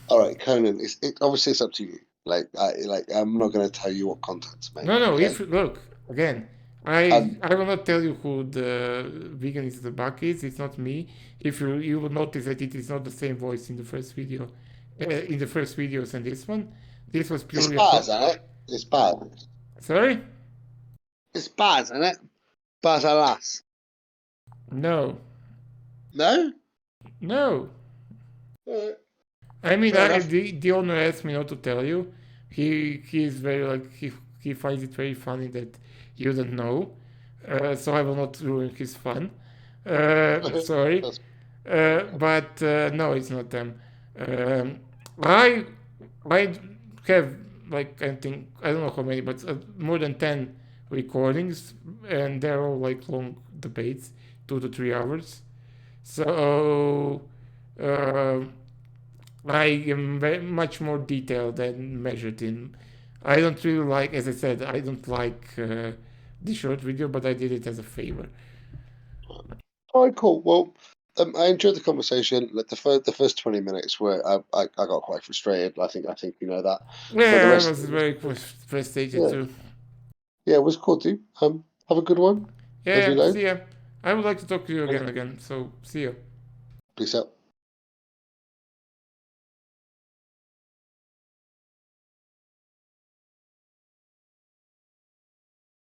All right, Conan. Obviously it's up to you. I'm not going to tell you what content to make. No, Okay? if look again, Um, I will not tell you who the vegan is the buck is. It's not me. If you will notice that it is not the same voice in the first video, in the first videos and this one. This was it's purely Baz, isn't it? It's Baz. Sorry? It's Baz, isn't it? Baz Alas. No, No. no. All right. I mean, Fair enough. the owner asked me not to tell you. He is very like he finds it very funny that you don't know. So I will not ruin his fun. Sorry. That's- But no, it's not them. Um, I I have like I think I don't know how many, but more than 10 recordings, and they're all like long debates, 2 to 3 hours. So I am very much more detailed than measured in. I don't really like, as I said, I don't like the short video, but I did it as a favor. All right, cool. Well, I enjoyed the conversation. Like the first 20 minutes where I got quite frustrated. I think you know that. But the Yeah, I rest, was very frustrated yeah, too. yeah, it was cool too. Have a good one. Love you Yeah, loads. see ya. I would like to talk to you again. So see ya. Peace out.